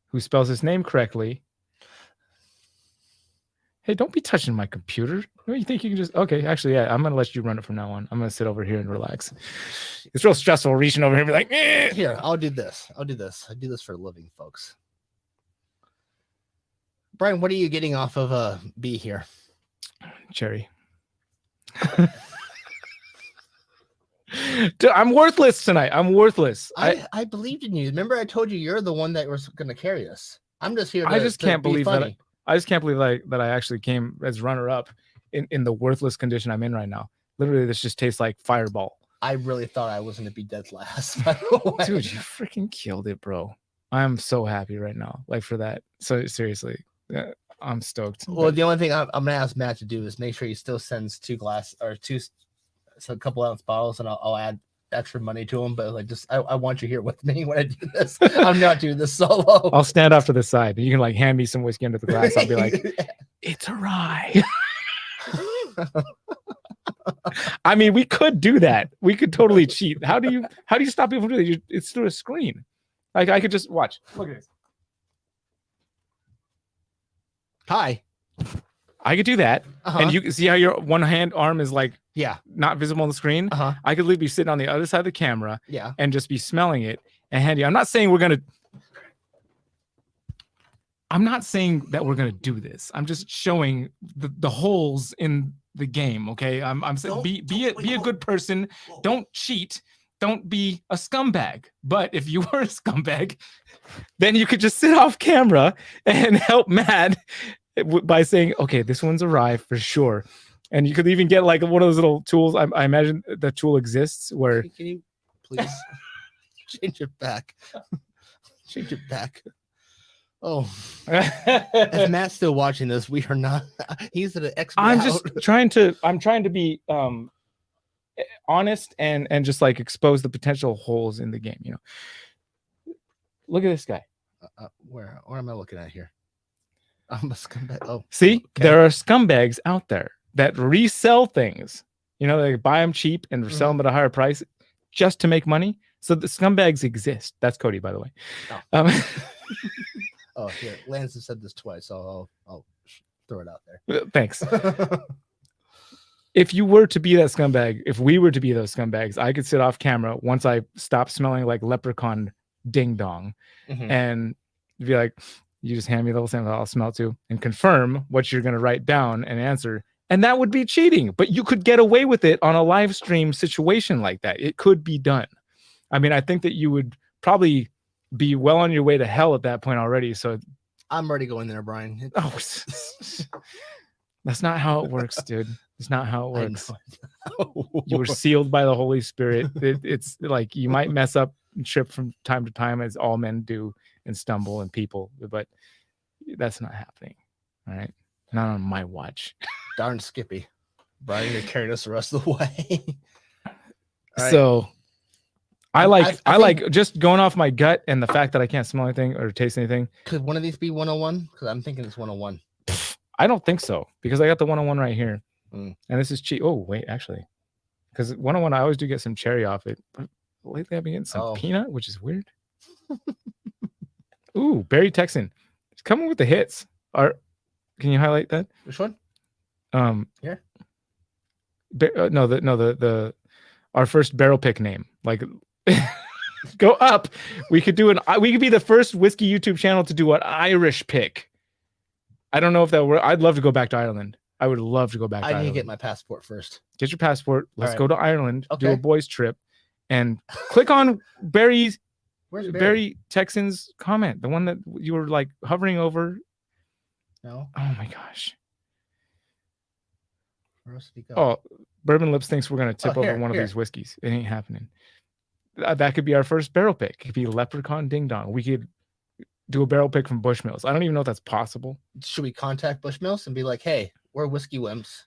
who spells his name correctly. Hey, don't be touching my computer. You think you can just... Okay, actually, yeah, I'm going to let you run it from now on. I'm going to sit over here and relax. It's real stressful reaching over here and be like, eh. Here, I'll do this. I do this for a living, folks. Brian, what are you getting off of B here? Cherry. Dude, I'm worthless tonight. I'm worthless. I believed in you. Remember, I told you you're the one that was going to carry us. I'm just here. I just can't believe that. I just can't believe that I actually came as runner-up in the worthless condition I'm in right now. Literally, this just tastes like Fireball. I really thought I was going to be dead last. By the way. Dude, you freaking killed it, bro. I'm so happy right now. Like, for that. So seriously, I'm stoked. Well, the only thing I'm going to ask Matt to do is make sure he still sends a couple ounce bottles, and I'll add extra money to them. But like, just I want you here with me when I do this. I'm not doing this solo. I'll stand off to the side, and you can like hand me some whiskey under the glass. I'll be like, it's a rye. I mean, we could do that. We could totally cheat. How do you stop people from doing it? It's through a screen. Like, I could just watch. Look at this. Hi. I could do that, and you can see how your one hand arm is like not visible on the screen. I could literally be sitting on the other side of the camera, and just be smelling it and hand you. I'm not saying that we're gonna do this. I'm just showing the holes in the game. Okay, I'm saying be a good person. Don't cheat. Don't be a scumbag. But if you were a scumbag, then you could just sit off camera and help Matt by saying, okay, this one's a rye for sure. And you could even get like one of those little tools. I imagine the tool exists where... Can you please change it back? Change it back. Oh, if Matt's still watching this, we are not. He's an expert. I'm trying to be honest and just like expose the potential holes in the game. You know, look at this guy. Where am I looking at here? I'm a scumbag. Oh, see, okay. There are scumbags out there that resell things. You know, they buy them cheap and sell them at a higher price just to make money. So the scumbags exist. That's Cody, by the way. Oh. Oh, here, Lance has said this twice, so I'll throw it out there. Thanks. If you were to be that scumbag, if we were to be those scumbags, I could sit off camera once I stop smelling like leprechaun ding dong and be like, you just hand me the little sample, I'll smell too, and confirm what you're going to write down and answer. And that would be cheating, but you could get away with it on a live stream situation like that. It could be done. I mean, I think that you would probably be well on your way to hell at that point already. So I'm already going there, Brian. Oh, that's not how it works, dude. It's not how it works. You were sealed by the Holy Spirit. It's like you might mess up and trip from time to time, as all men do, and stumble and people, but that's not happening. All right, not on my watch. Darn Skippy, Brian, you're carrying us the rest of the way. Right. So I like just going off my gut and the fact that I can't smell anything or taste anything. Could one of these be 101? Because I'm thinking it's 101. I don't think so, because I got the 101 right here. And this is cheap. Oh, wait, actually. Because 101, I always do get some cherry off it. But lately I've been getting some peanut, which is weird. Ooh, Barry Texan. It's coming with the hits. Can you highlight that? Which one? Here. Our first barrel pick name. Like go up. We could be the first whiskey YouTube channel to do an Irish pick. I don't know if that works. I'd love to go back to Ireland. I would love to go back to Ireland. I need to get my passport first. Get your passport. Let's go to Ireland, do a boys trip, and click on Barry Texan's comment, the one that you were like hovering over. No. Oh my gosh. Where else did he go? Oh, Bourbon Lips thinks we're going to tip over one of these whiskeys. It ain't happening. That could be our first barrel pick. It could be Leprechaun Ding Dong. We could do a barrel pick from Bushmills. I don't even know if that's possible. Should we contact Bushmills and be like, hey, we're whiskey wimps?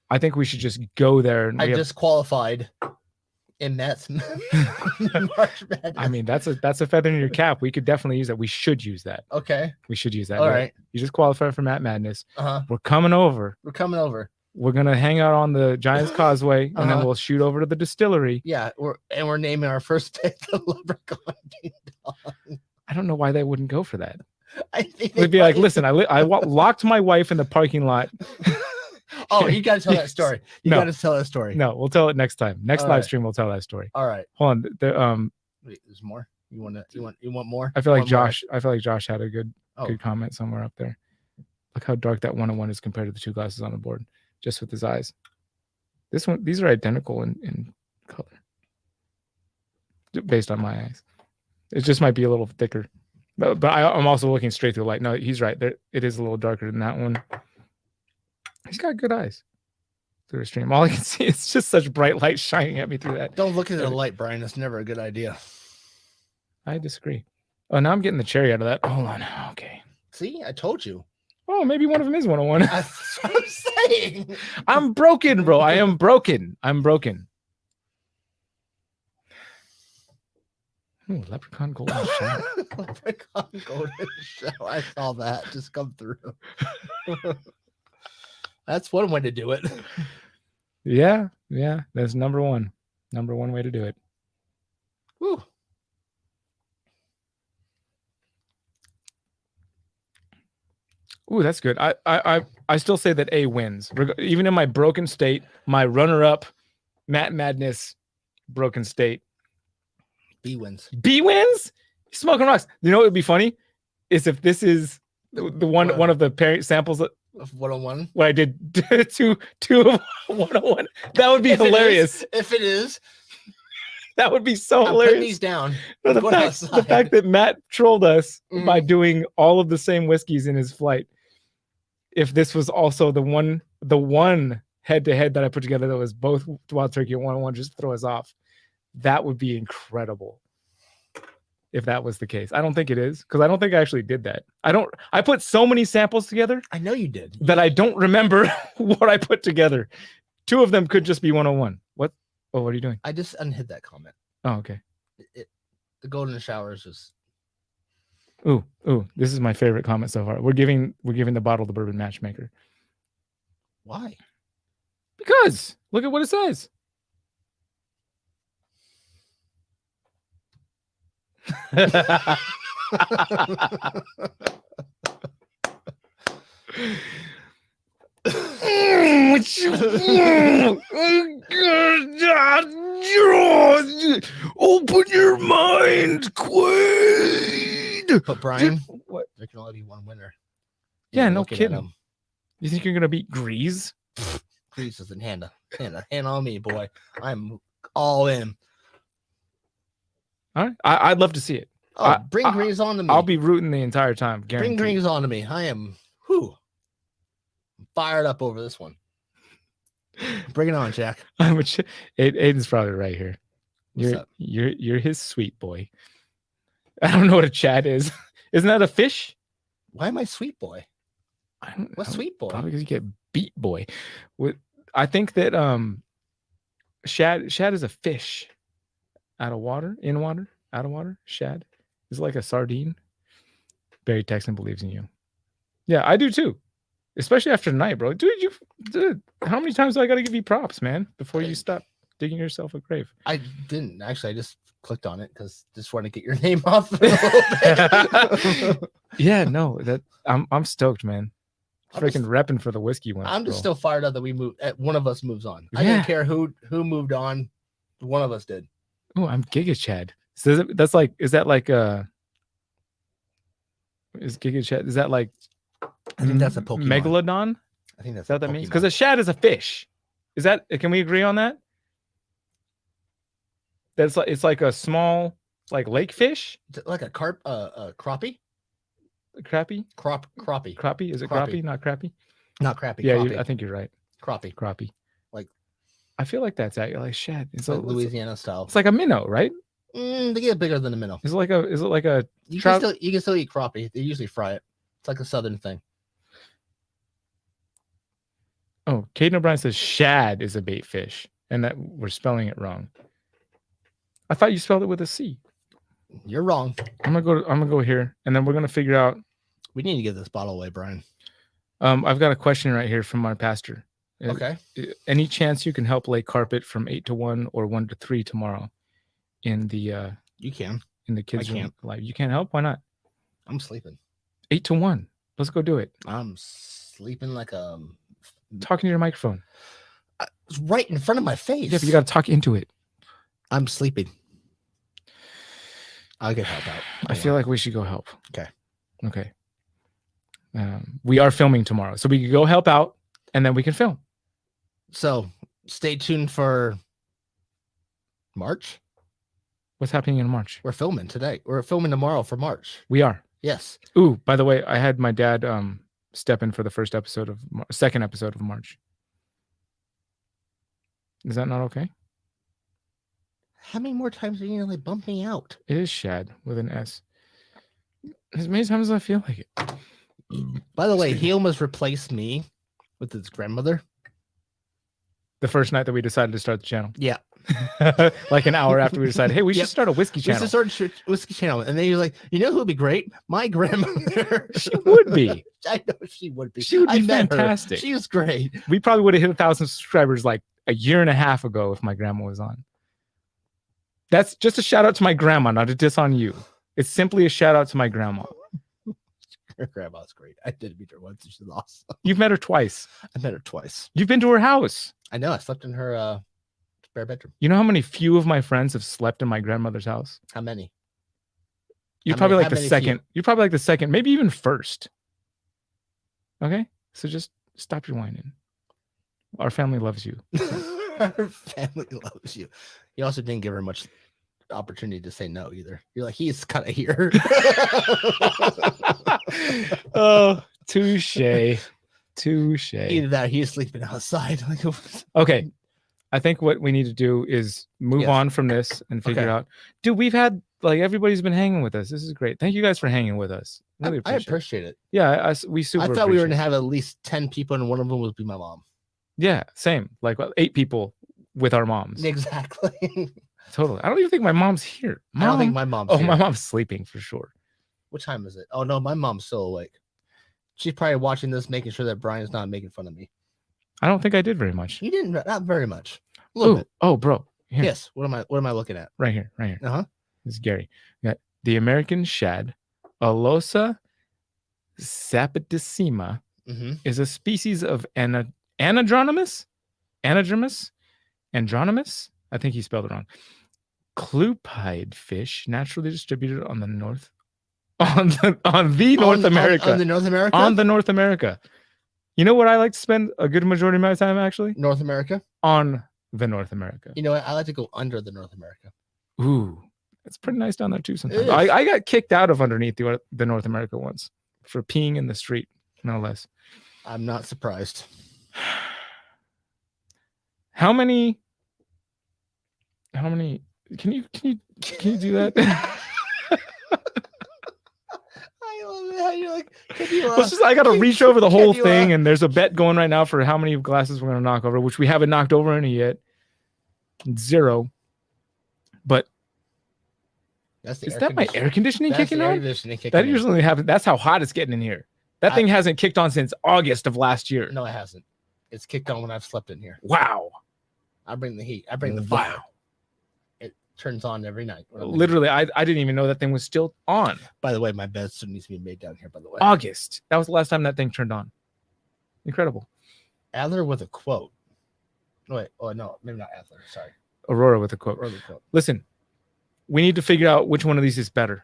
I think we should just go there. And I just qualified. in Matt's March Madness. I mean, that's a feather in your cap. We could definitely use that. We should use that. Okay. We should use that. All right. You just qualify for Matt Madness. Uh-huh. We're coming over. We're coming over. We're gonna hang out on the Giants Causeway, and then we'll shoot over to the distillery. Yeah, we're naming our first pick the Leprechaun Ding Dong. I don't know why they wouldn't go for that. I think We'd be like, listen, I locked my wife in the parking lot. Oh, you got to tell that story. You got to tell that story. No, we'll tell it next time. Next live stream, we'll tell that story. All right. Hold on. Wait, there's more. You want more? I feel like One more? I feel like Josh had a good comment somewhere up there. Look how dark that 101 is compared to the two glasses on the board, just with his eyes. These are identical in color, based on my eyes. It just might be a little thicker, but I'm also looking straight through light. No, he's right. There, it is a little darker than that one. He's got good eyes through the stream. All I can see is just such bright light shining at me through that. Don't look at the light, Brian. That's never a good idea. I disagree. Oh, now I'm getting the cherry out of that. Hold on. Okay. See, I told you. Oh, maybe one of them is 101. That's what I'm saying. I'm broken, bro. I am broken. I'm broken. Ooh, Leprechaun Golden Shell. Leprechaun Golden Shell. I saw that just come through. That's one way to do it. Yeah. That's number one way to do it. Woo. Ooh, that's good. I still say that A wins. Even in my broken state, my runner-up, Matt Madness, broken state. B wins. B wins? Smoking rocks. You know what would be funny? Is if this is the one of the parent samples of 101. What I did two of 101. That would be hilarious. If it is. That would be so I'm hilarious. putting these down. No, the fact that Matt trolled us by doing all of the same whiskeys in his flight. If this was also the one head-to-head that I put together that was both Wild Turkey and 101, just throw us off. That would be incredible. If that was the case. I don't think it is, because I don't think I actually did that. I put so many samples together. I know you did. That I don't remember what I put together. Two of them could just be 101. What? Oh, what are you doing? I just unhid that comment. Oh, okay. The golden shower is just. Ooh, this is my favorite comment so far. We're giving the bottle the bourbon matchmaker. Why? Because look at what it says. Open your mind, Quaid. But Brian, what? There can only be one winner. Yeah, no kidding. You think you're gonna beat Grease? Grease is in hand on me, boy. I'm all in. All right, I'd love to see it. Bring Grease on to me. I'll be rooting the entire time. Guaranteed. Bring Grease on to me. I am fired up over this one. Bring it on, Jack. Aiden's probably right here. You're his sweet boy. I don't know what a Chad is. Isn't that a fish? Why am I sweet boy? What's sweet boy? Probably because you get beat boy. I think that shad is a fish. Out of water, in water, out of water. Shad is like a sardine. Barry Texan believes in you. Yeah, I do too. Especially after tonight, bro. Dude, how many times do I got to give you props, man, before you stop digging yourself a grave? I didn't actually. I just clicked on it because just want to get your name off a little bit. Yeah, no, I'm stoked, man. Freaking repping for the whiskey one. I'm just still fired up that we moved. One of us moves on. I didn't care who moved on. One of us did. Oh, I'm Giga Chad. So is that like is Giga Chad? Is that like? I think that's a Pokemon. Megalodon. I think that's what that means. Because a shad is a fish. Is that? Can we agree on that? It's like a small lake fish. Like a crappie. Crappie. Crappie. Crappie. Is it crappie? Not crappie. Not crappie. Yeah, I think you're right. Crappie. Like, I feel like that's like shad. It's like Louisiana style. It's like a minnow, right? They get bigger than a minnow. Is it like a? You can still eat crappie. They usually fry it. It's like a southern thing. Oh, Caden O'Brien says shad is a bait fish, and that we're spelling it wrong. I thought you spelled it with a C. You're wrong. I'm gonna go here, and then we're gonna figure out. We need to give this bottle away, Brian. I've got a question right here from my pastor. Okay. Any chance you can help lay carpet from 8 to 1 or 1 to 3 tomorrow in the You can. in the kids' I room can't. live? You can't help? Why not? I'm sleeping. 8 to 1. Let's go do it. I'm sleeping like a. Talking to your microphone. It's right in front of my face. Yeah, but you got to talk into it. I'm sleeping. I'll get help out. I feel like we should go help. Okay. Okay. We are filming tomorrow, so we can go help out, and then we can film. So stay tuned for March. What's happening in March? We're filming today. We're filming tomorrow for March. We are. Yes. Ooh, by the way, I had my dad step in for the second episode of March. Is that not okay? How many more times are you gonna bump me out? It is Shad with an S. As many times as I feel like it. By the way, he almost replaced me with his grandmother. The first night that we decided to start the channel. Yeah. Like an hour after we decided, hey, we should start a whiskey channel. We should start a whiskey channel. And then he was like, you know who would be great? My grandmother. She would be. I know she would be. She would be met fantastic. Her. She was great. We probably would have hit 1,000 subscribers like a year and a half ago if my grandma was on. That's just a shout out to my grandma, not a diss on you. It's simply a shout out to my grandma. Her grandma's great. I did meet her once. She's awesome. You've met her twice. I met her twice. You've been to her house. I know. I slept in her spare bedroom. You know how many few of my friends have slept in my grandmother's house? How many? You're probably like the second. You're probably like the second, maybe even first. Okay? So just stop your whining. Our family loves you. Her family loves you. You also didn't give her much opportunity to say no either. You're like, he's kind of here. Oh, touche. Either that or he's sleeping outside. Okay. I think what we need to do is move on from this and figure out. Dude, we've had like everybody's been hanging with us. This is great. Thank you guys for hanging with us. Really I appreciate it. Yeah, we super. I thought we were gonna have at least 10 people, and one of them would be my mom. Yeah, same. Like 8 people with our moms. Exactly. Totally. I don't even think my mom's here. I don't think my mom's here. My mom's sleeping for sure. What time is it? Oh no, my mom's still awake. She's probably watching this, making sure that Brian's not making fun of me. I don't think I did very much. You didn't, not very much. A little bit. Oh, bro. Here. Yes. What am I looking at? Right here. Uh-huh. This is Gary. We got the American shad, Alosa sapidissima, is a species of anadromous. I think he spelled it wrong. Clupide fish, naturally distributed on the North America. You know what I like to spend a good majority of my time actually? North America. On the North America. You know what? I like to go under the North America. Ooh, it's pretty nice down there too sometimes. I got kicked out of underneath the North America once for peeing in the street, no less. I'm not surprised. How many? Can you do that? I love it how you're like, I gotta reach over the whole thing, and there's a bet going right now for how many glasses we're gonna knock over, which we haven't knocked over any yet. 0. But is that my air conditioning kicking on? That usually happens. That's how hot it's getting in here. That thing hasn't kicked on since August of last year. No, it hasn't. It's kicked on when I've slept in here. Wow. I bring the heat. I bring the fire. Wow. It turns on every night. Literally, I didn't even know that thing was still on. By the way, my bed still needs to be made down here, by the way. August. That was the last time that thing turned on. Incredible. Adler with a quote. Wait, oh no, maybe not Adler. Sorry. Aurora with a quote. Listen, we need to figure out which one of these is better.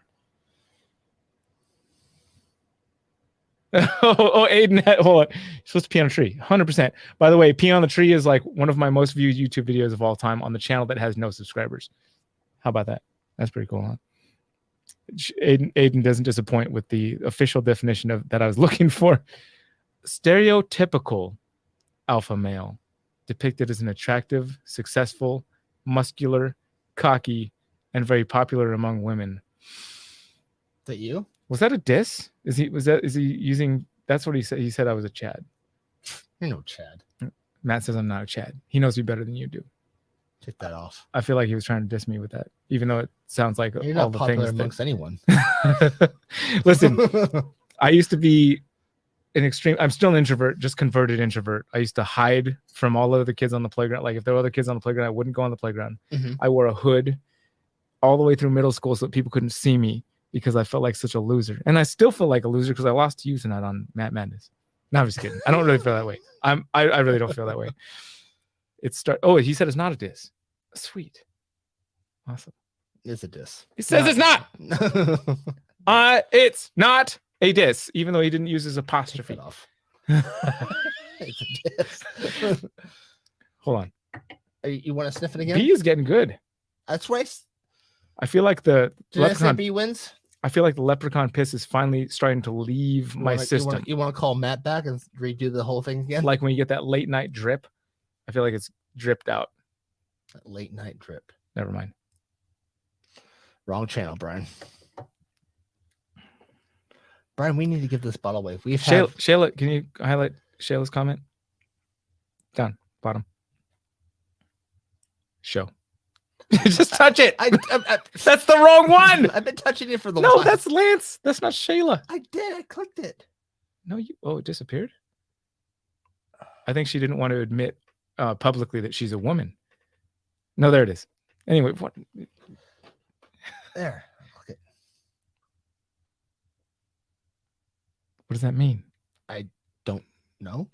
Aiden, hold on. You're supposed to pee on a tree. 100%. By the way, pee on the tree is like one of my most viewed YouTube videos of all time on the channel that has no subscribers. How about that? That's pretty cool, huh? Aiden doesn't disappoint with the official definition of that I was looking for. Stereotypical alpha male, depicted as an attractive, successful, muscular, cocky, and very popular among women. Is that you? Was that a diss? Is he using? That's what he said. He said I was a Chad. You're no Chad. Matt says I'm not a Chad. He knows me better than you do. Take that off. I feel like he was trying to diss me with that, even though it sounds like You're all not the popular things amongst anyone. Listen, I used to be an extreme. I'm still an introvert, just converted introvert. I used to hide from all of the kids on the playground. Like if there were other kids on the playground, I wouldn't go on the playground. I wore a hood all the way through middle school so that people couldn't see me because I felt like such a loser. And I still feel like a loser because I lost to you tonight on Matt Madness. No, I'm just kidding. I don't really feel that way. I really don't feel that way. Oh, he said it's not a diss. Sweet. Awesome. It's a diss. He says it's not. It's not a diss, even though he didn't use his apostrophe. Off. It's a diss. Hold on. You want to sniff it again? B is getting good. That's right. I feel like the leprechaun B wins. I feel like the leprechaun piss is finally starting to leave my system. You want to call Matt back and redo the whole thing again? Like when you get that late night drip, I feel like it's dripped out. That late night drip. Never mind. Wrong channel, Brian. Brian, we need to give this bottle away. Shayla, can you highlight Shayla's comment? Down, bottom. Show. Just touch it. That's the wrong one. I've been touching it for the No, that's Lance. That's not Shayla. I did. I clicked it. No, it disappeared. I think she didn't want to admit publicly that she's a woman. No, there it is. Anyway, what? There. Okay. What does that mean? I don't know.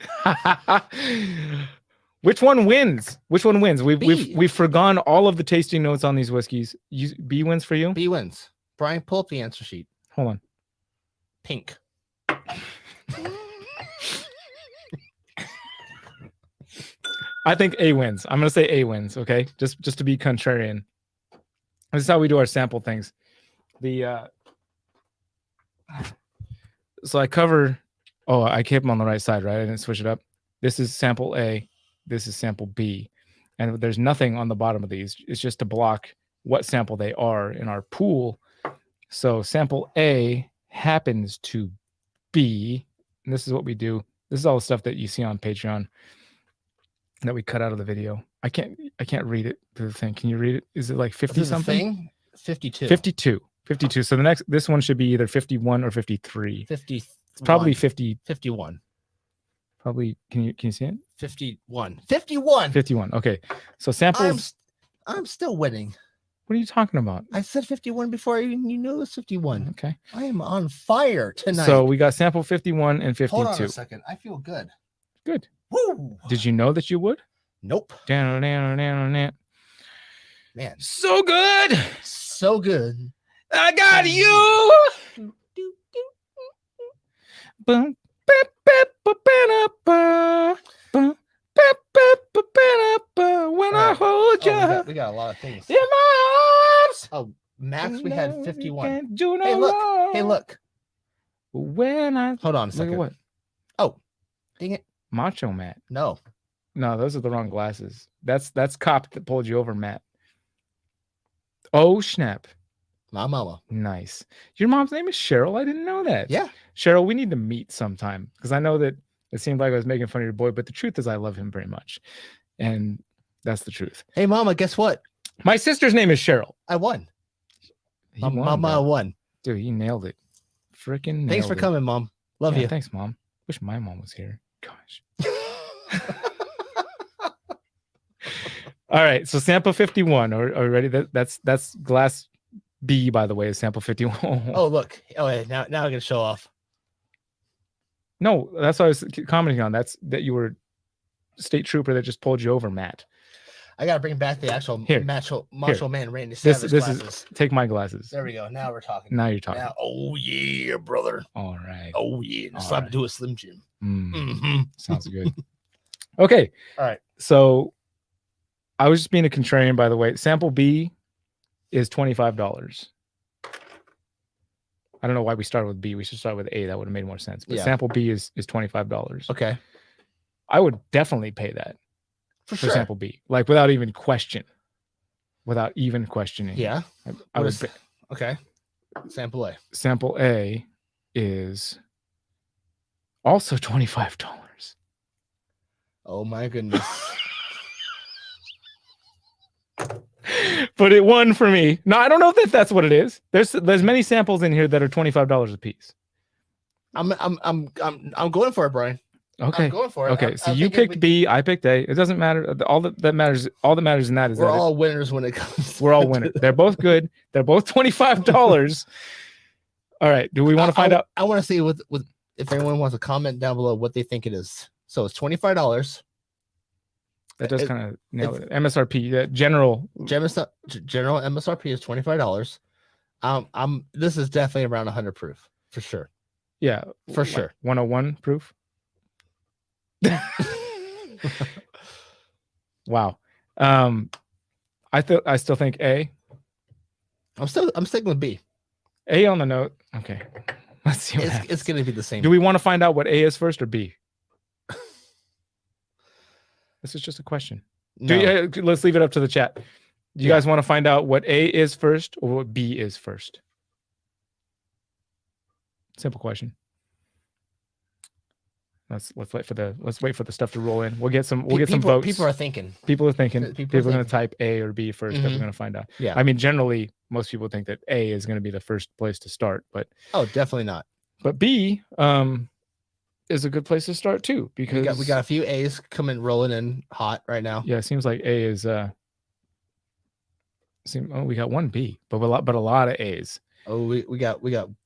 Which one wins? Which one wins? We've forgone all of the tasting notes on these whiskeys. B wins for you? B wins. Brian, pull up the answer sheet. Hold on. Pink. I think A wins. I'm gonna say A wins, okay? Just to be contrarian. This is how we do our sample things. So I cover. Oh, I kept them on the right side, right? I didn't switch it up. This is sample A. This is sample B. And there's nothing on the bottom of these. It's just to block what sample they are in our pool. So sample A happens to be, and this is what we do. This is all the stuff that you see on Patreon that we cut out of the video. I can't read it through the thing. Can you read it? Is it like 50 something? 52. 52. So this one should be either 51 or 53. 50. It's probably 50. 51. Probably. Can you see it? 51. 51. 51. Okay. So samples. I'm still winning. What are you talking about? I said 51 before you knew it was 51. Okay. I am on fire tonight. So we got sample 51 and 52. Hold on a second. I feel good. Good. Woo! Did you know that you would? Nope. Man. So good. So good. I got you. Boom. When I hold you, we got a lot of things in my arms. Oh, Max, we had 51. Hey, look. When I hold on a second. What? Oh, dang it. Macho Matt. No, those are the wrong glasses. That's cop that pulled you over, Matt. Oh, snap. My mama. Nice. Your mom's name is Cheryl? I didn't know that. Yeah. Cheryl, we need to meet sometime because I know that it seemed like I was making fun of your boy, but the truth is I love him very much. And that's the truth. Hey, Mama, guess what? My sister's name is Cheryl. I won. Mama won. Dude, he nailed it. Freaking nailed it. Thanks for coming, Mom. Love you. Thanks, Mom. Wish my mom was here. Gosh. All right. So sample 51. Are you ready? That's glass B, by the way, is sample 51. Oh, look. Oh, yeah, now I'm going to show off. No, that's what I was commenting on. That you were state trooper that just pulled you over, Matt. I got to bring back the actual Macho Man Randy Savage glasses. Is take my glasses. There we go. Now we're talking. Now you're talking. Oh, yeah, brother. All right. Oh, yeah. Slap it to a Slim Jim. Sounds good. Okay. All right. So I was just being a contrarian, by the way. Sample B is $25. I don't know why we started with B. We should start with A. That would have made more sense. But sample B is $25. Okay. I would definitely pay that for sure. Sample B, like without even questioning. Yeah. I would. Okay. Sample A. Sample A is also $25. Oh my goodness. But it won for me. No, I don't know if that's what it is. There's many samples in here that are $25 a piece. I'm going for it, Brian. Okay. I'm going for it. Okay. So you picked B, I picked A. It doesn't matter. All that matters in that is we're that all winners when it comes. We're all winners. They're both good. They're both $25. All right. Do we want to find out? I want to see with if anyone wants to comment down below what they think it is. So it's $25. That does kind of nail it. MSRP, general MSRP is $25. This is definitely around 100 proof for sure. Yeah, for sure. 101 proof. Wow. I still think A. I'm sticking with B. A on the note. Okay. Let's see what happens. It's going to be the same. Do we want to find out what A is first or B? This is just a question. No. Let's leave it up to the chat. Do you guys want to find out what A is first or what B is first? Simple question. Let's wait for the stuff to roll in. We'll get some votes. People are thinking. People are going to type A or B first. That we're going to find out. Yeah. I mean, generally, most people think that A is going to be the first place to start, but definitely not. But B is a good place to start too, because we got a few A's coming rolling in hot right now. Yeah, it seems like A is we got one B, but a lot of A's. Oh, we got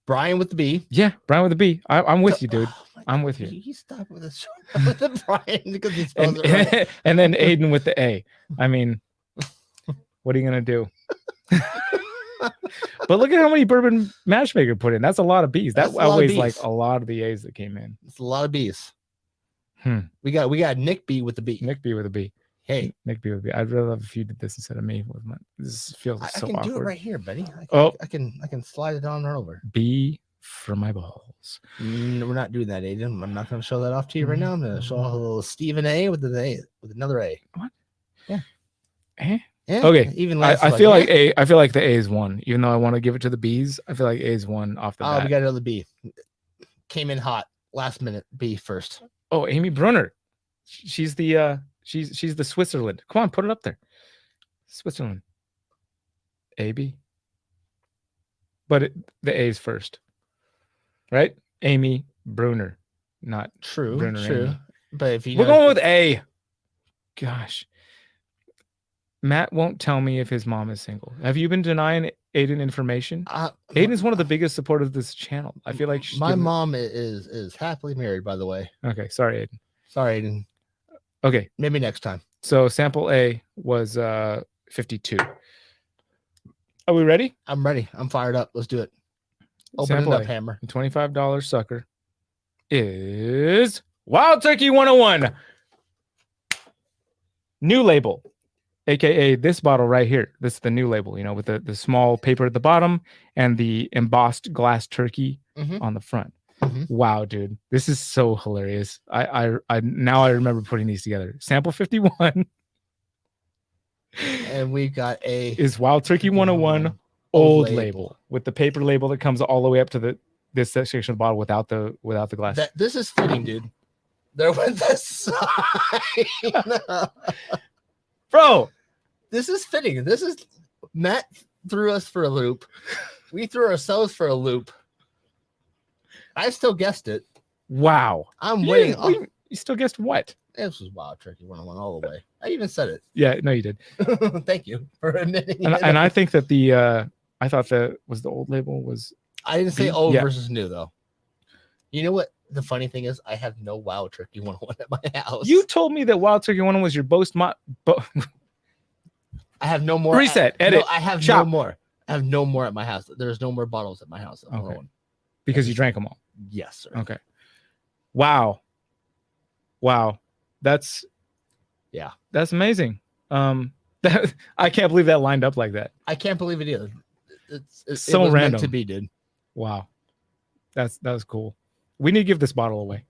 Brian with the B. Yeah, Brian with the B. I'm with you, dude. I'm with you. He stopped with the Brian because he spells it right. And then Aiden with the A. I mean, what are you gonna do? But look at how many bourbon matchmaker put in. That's a lot of B's. That outweighs like a lot of the A's that came in. It's a lot of B's. We got Nick B with the B. Nick B with a B. Hey, Nick B with a B. I'd really love if you did this instead of me. This feels so awkward. I can do it right here, buddy. I can slide it on over. B for my balls. We're not doing that, Aiden. I'm not going to show that off to you right now. I'm going to show a little Stephen A with another A. What? Yeah. Yeah, okay. Even I feel like I feel like the A is one, even though I want to give it to the B's. I feel like A is one off the bat. Oh, we got another B. Came in hot, last minute. B first. Oh, Amy Brunner. She's the she's the Switzerland. Come on, put it up there. Switzerland. A B. But the A is first, right? Amy Brunner, not true. Brunner, true. Amy. But if we're going with A. Gosh. Matt won't tell me if his mom is single. Have you been denying Aiden information? Aiden is one of the biggest supporters of this channel. I feel like my mom is happily married, by the way. Okay, sorry, Aiden. Sorry, Aiden. Okay, maybe next time. So sample A was 52. Are we ready? I'm ready. I'm fired up. Let's do it. Open sample it up, A, Hammer. $25 sucker is Wild Turkey 101. New label. AKA this bottle right here. This is the new label, you know, with the small paper at the bottom and the embossed glass turkey on the front. Wow, dude, this is so hilarious. I now I remember putting these together. Sample 51, and we got is Wild Turkey 101 old label with the paper label that comes all the way up to this section of the bottle without the glass. This is fitting, dude. There was the sign. Bro, this is fitting. This is Matt threw us for a loop. We threw ourselves for a loop. I still guessed it. Wow. I'm waiting. You still guessed what? This was Wild Turkey 101 all the way. I even said it. Yeah, no, you did. Thank you for admitting. And I think that I thought that was the old label was. I didn't say old versus new though. You know what? The funny thing is, I have no Wild Turkey 101 at my house. You told me that Wild Turkey 101 was your boast. I have no more. Reset. Edit. No, I have no more. I have no more at my house. There's no more bottles at my house. Okay. Because you drank them all. Yes, sir. Okay. Wow. That's amazing. That I can't believe that lined up like that. I can't believe it either. It's so random meant to be, dude. Wow. That was cool. We need to give this bottle away.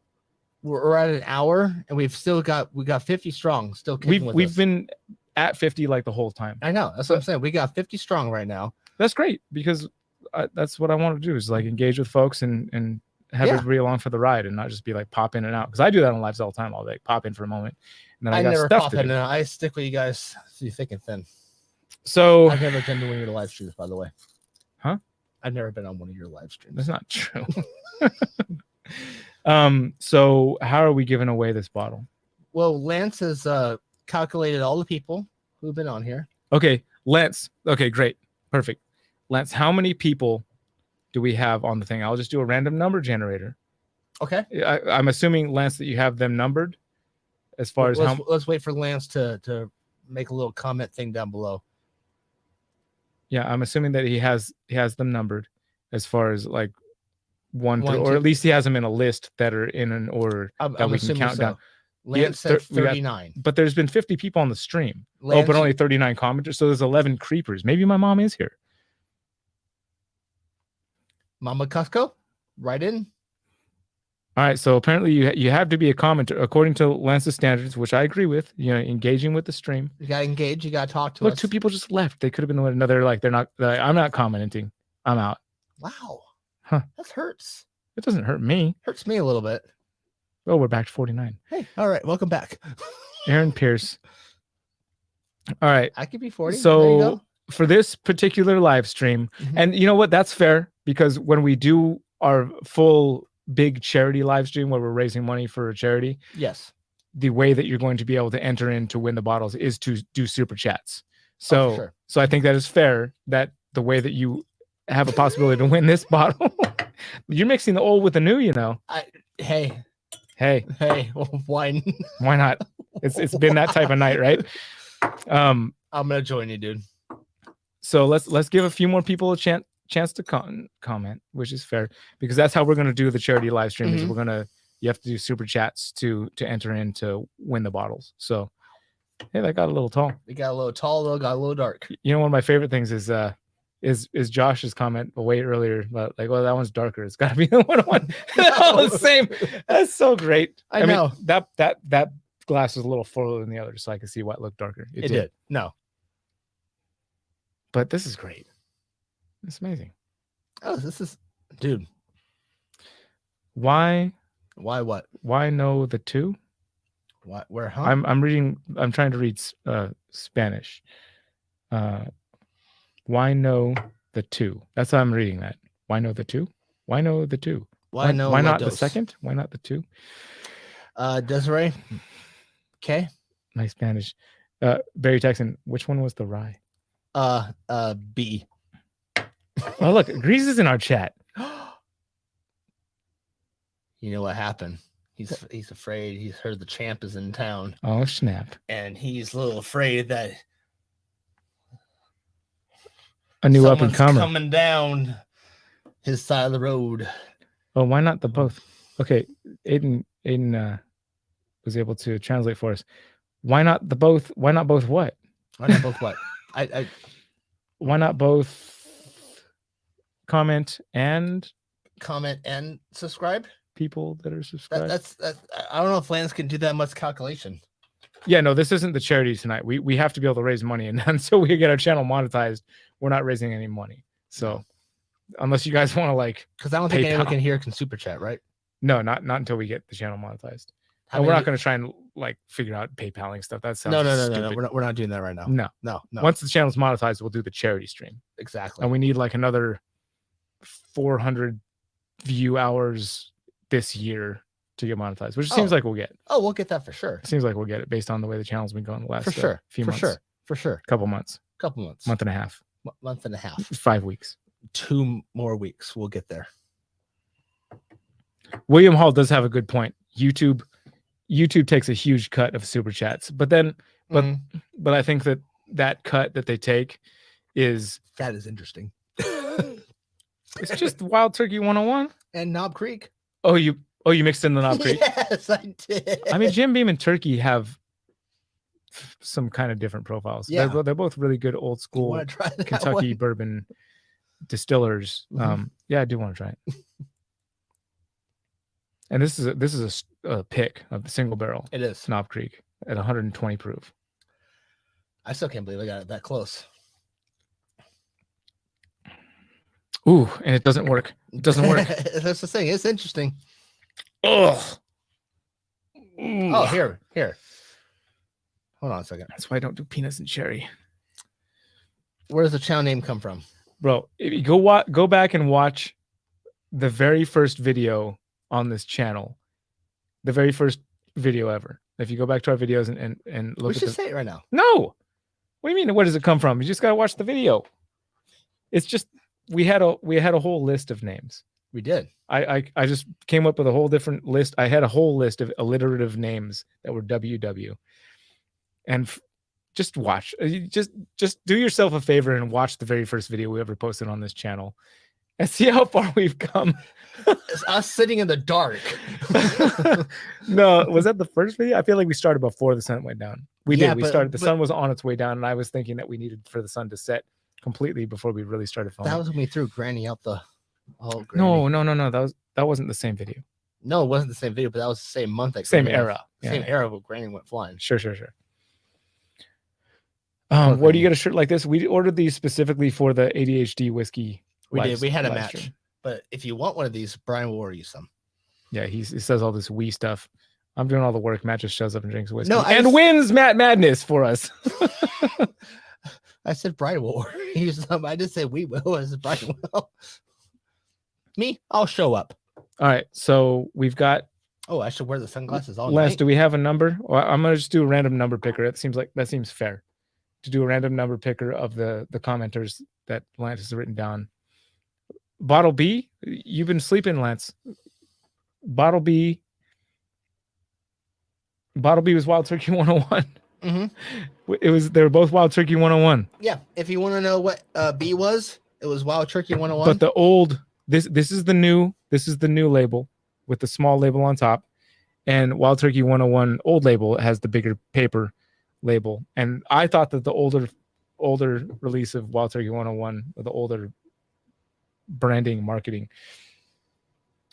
We're at an hour and we got 50 strong still kicking with we've us. Been at 50 like the whole time. I know. That's what I'm saying. We got 50 strong right now. That's great because that's what I want to do is like engage with folks and have everybody along for the ride and not just be like pop in and out. Because I do that on lives all the time. I'll like pop in for a moment. And then I got never stuff pop to in do. and I stick with you guys through thick and thin. So I've never been to one of your live streams, by the way. Huh? I've never been on one of your live streams. that's not true. So how are we giving away this bottle? Well, Lance has calculated all the people who've been on here. Okay, Lance. Okay, great. Perfect. Lance, how many people do we have on the thing? I'll just do a random number generator. Okay. I'm assuming, Lance, that you have them numbered as far as how. Let's wait for Lance to make a little comment thing down below. Yeah, I'm assuming that he has them numbered as far as like one through, or two. at least he has them in a list that are in an order that we can count down. Lance said 39. But there's been 50 people on the stream. Lance, but only 39 commenters. So there's 11 creepers. Maybe my mom is here. Mama Cusco, right in. All right. So apparently you have to be a commenter according to Lance's standards, which I agree with. You know, engaging with the stream. You gotta engage. You gotta talk to us. us. 2 people just left. They could have been another. Like I'm not commenting. I'm out. Wow. Huh. That hurts. It doesn't hurt me. Hurts me a little bit. Oh, we're back to 49. Hey, all right, welcome back. Aaron Pierce. All right. I could be 40. So for this particular live stream, and you know what? That's fair, because when we do our full big charity live stream where we're raising money for a charity, yes, the way that you're going to be able to enter in to win the bottles is to do super chats. So, sure. So I think that is fair, that the way that you have a possibility to win this bottle, you're mixing the old with the new, you know. Hey, why not? It's been that type of night, right? I'm gonna join you, dude. So let's give a few more people a chance to comment, which is fair, because that's how we're gonna do the charity live stream. Is you have to do super chats to enter in to win the bottles. So hey, that got a little tall. It got a little tall, though, got a little dark. You know, one of my favorite things is Josh's comment way earlier about like, well, that one's darker. It's got to be the one. All the same. That's so great. I know mean, that glass was a little fuller than the other, so I could see what looked darker. It did. No, but this is great. It's amazing. Oh, this is, dude. Why what? Why know the two? What? Where? Huh? I'm trying to read Spanish. Why know the two? That's how I'm reading that. Why know the two? Why know the two? Why not the second? Why not the two? Desiree. Okay. My Spanish. Barry Texan, which one was the rye? B. Oh, look, Grease is in our chat. You know what happened? He's afraid. He's heard the champ is in town. Oh, snap. And he's a little afraid that a new up and comer coming down his side of the road. Oh, why not the both? Okay, Aiden was able to translate for us. Why not the both? Why not both what? Why not both what? Why not both comment and subscribe? People that are subscribed. That's I don't know if Lance can do that much calculation. Yeah, no, this isn't the charity tonight. We have to be able to raise money, and until we get our channel monetized, we're not raising any money. So unless you guys want to like, because I don't think anyone can hear can super chat, right? No, not until we get the channel monetized. And we're not going to try and like figure out PayPaling stuff. That sounds no. We're not doing that right now. No. Once the channel's monetized, we'll do the charity stream. Exactly. And we need like another 400 view hours this year to get monetized, which seems like we'll get. Oh, we'll get that for sure. It seems like we'll get it based on the way the channel's been going the last few months. For sure. Couple months. Month and a half. 5 weeks. 2 more weeks. We'll get there. William Hall does have a good point. YouTube takes a huge cut of super chats, but I think that cut that they take is interesting. It's just Wild Turkey 101 and Knob Creek. Oh, you mixed in the Knob Creek? Yes, I did. I mean, Jim Beam and Turkey have some kind of different profiles. Yeah. They're both really good old school Kentucky bourbon distillers. Yeah, I do want to try it. And this is a pick of the single barrel. It is Knob Creek at 120 proof. I still can't believe I got it that close. Ooh, and it doesn't work. It doesn't work. That's the thing. It's interesting. Ugh. Oh, here. Hold on a second. That's why I don't do peanuts and cherry. Where does the channel name come from? Bro, if you go back and watch the very first video on this channel, the very first video ever. If you go back to our videos and look We at should say it right now. No. What do you mean? Where does it come from? You just gotta watch the video. It's just we had a whole list of names. We did. I just came up with a whole different list. I had a whole list of alliterative names that were WW. And just watch. Just do yourself a favor and watch the very first video we ever posted on this channel and see how far we've come. It's us sitting in the dark. No, was that the first video? I feel like we started before the sun went down. We Yeah, did. We started. The sun was on its way down, and I was thinking that we needed for the sun to set completely before we really started filming. That was when we threw Granny out the. Oh, Granny. No. That wasn't the same video. No, it wasn't the same video, but that was the same month. That Same Granny era. Same era when Granny went flying. Sure. Where do you get a shirt like this? We ordered these specifically for the ADHD whiskey. We did. We had a match. Stream. But if you want one of these, Brian will order you some. Yeah, he says all this wee stuff. I'm doing all the work. Matt just shows up and drinks whiskey. No, wins Matt Madness for us. I said Brian will order you some. I didn't say we will. I said Brian will. Me, I'll show up. All right, so we've got. Oh, I should wear the sunglasses all Lance, night. do we have a number? Well, I'm gonna just do a random number picker. It seems like that seems fair to do a random number picker of the commenters that Lance has written down. Bottle B, you've been sleeping, Lance. Bottle B was Wild Turkey 101. Mm-hmm. They were both Wild Turkey 101. Yeah, if you want to know what B was, it was Wild Turkey 101. But the old this is the new label with the small label on top, and Wild Turkey 101 old label has the bigger paper label. And I thought that the older release of Wild Turkey 101, or the older branding marketing,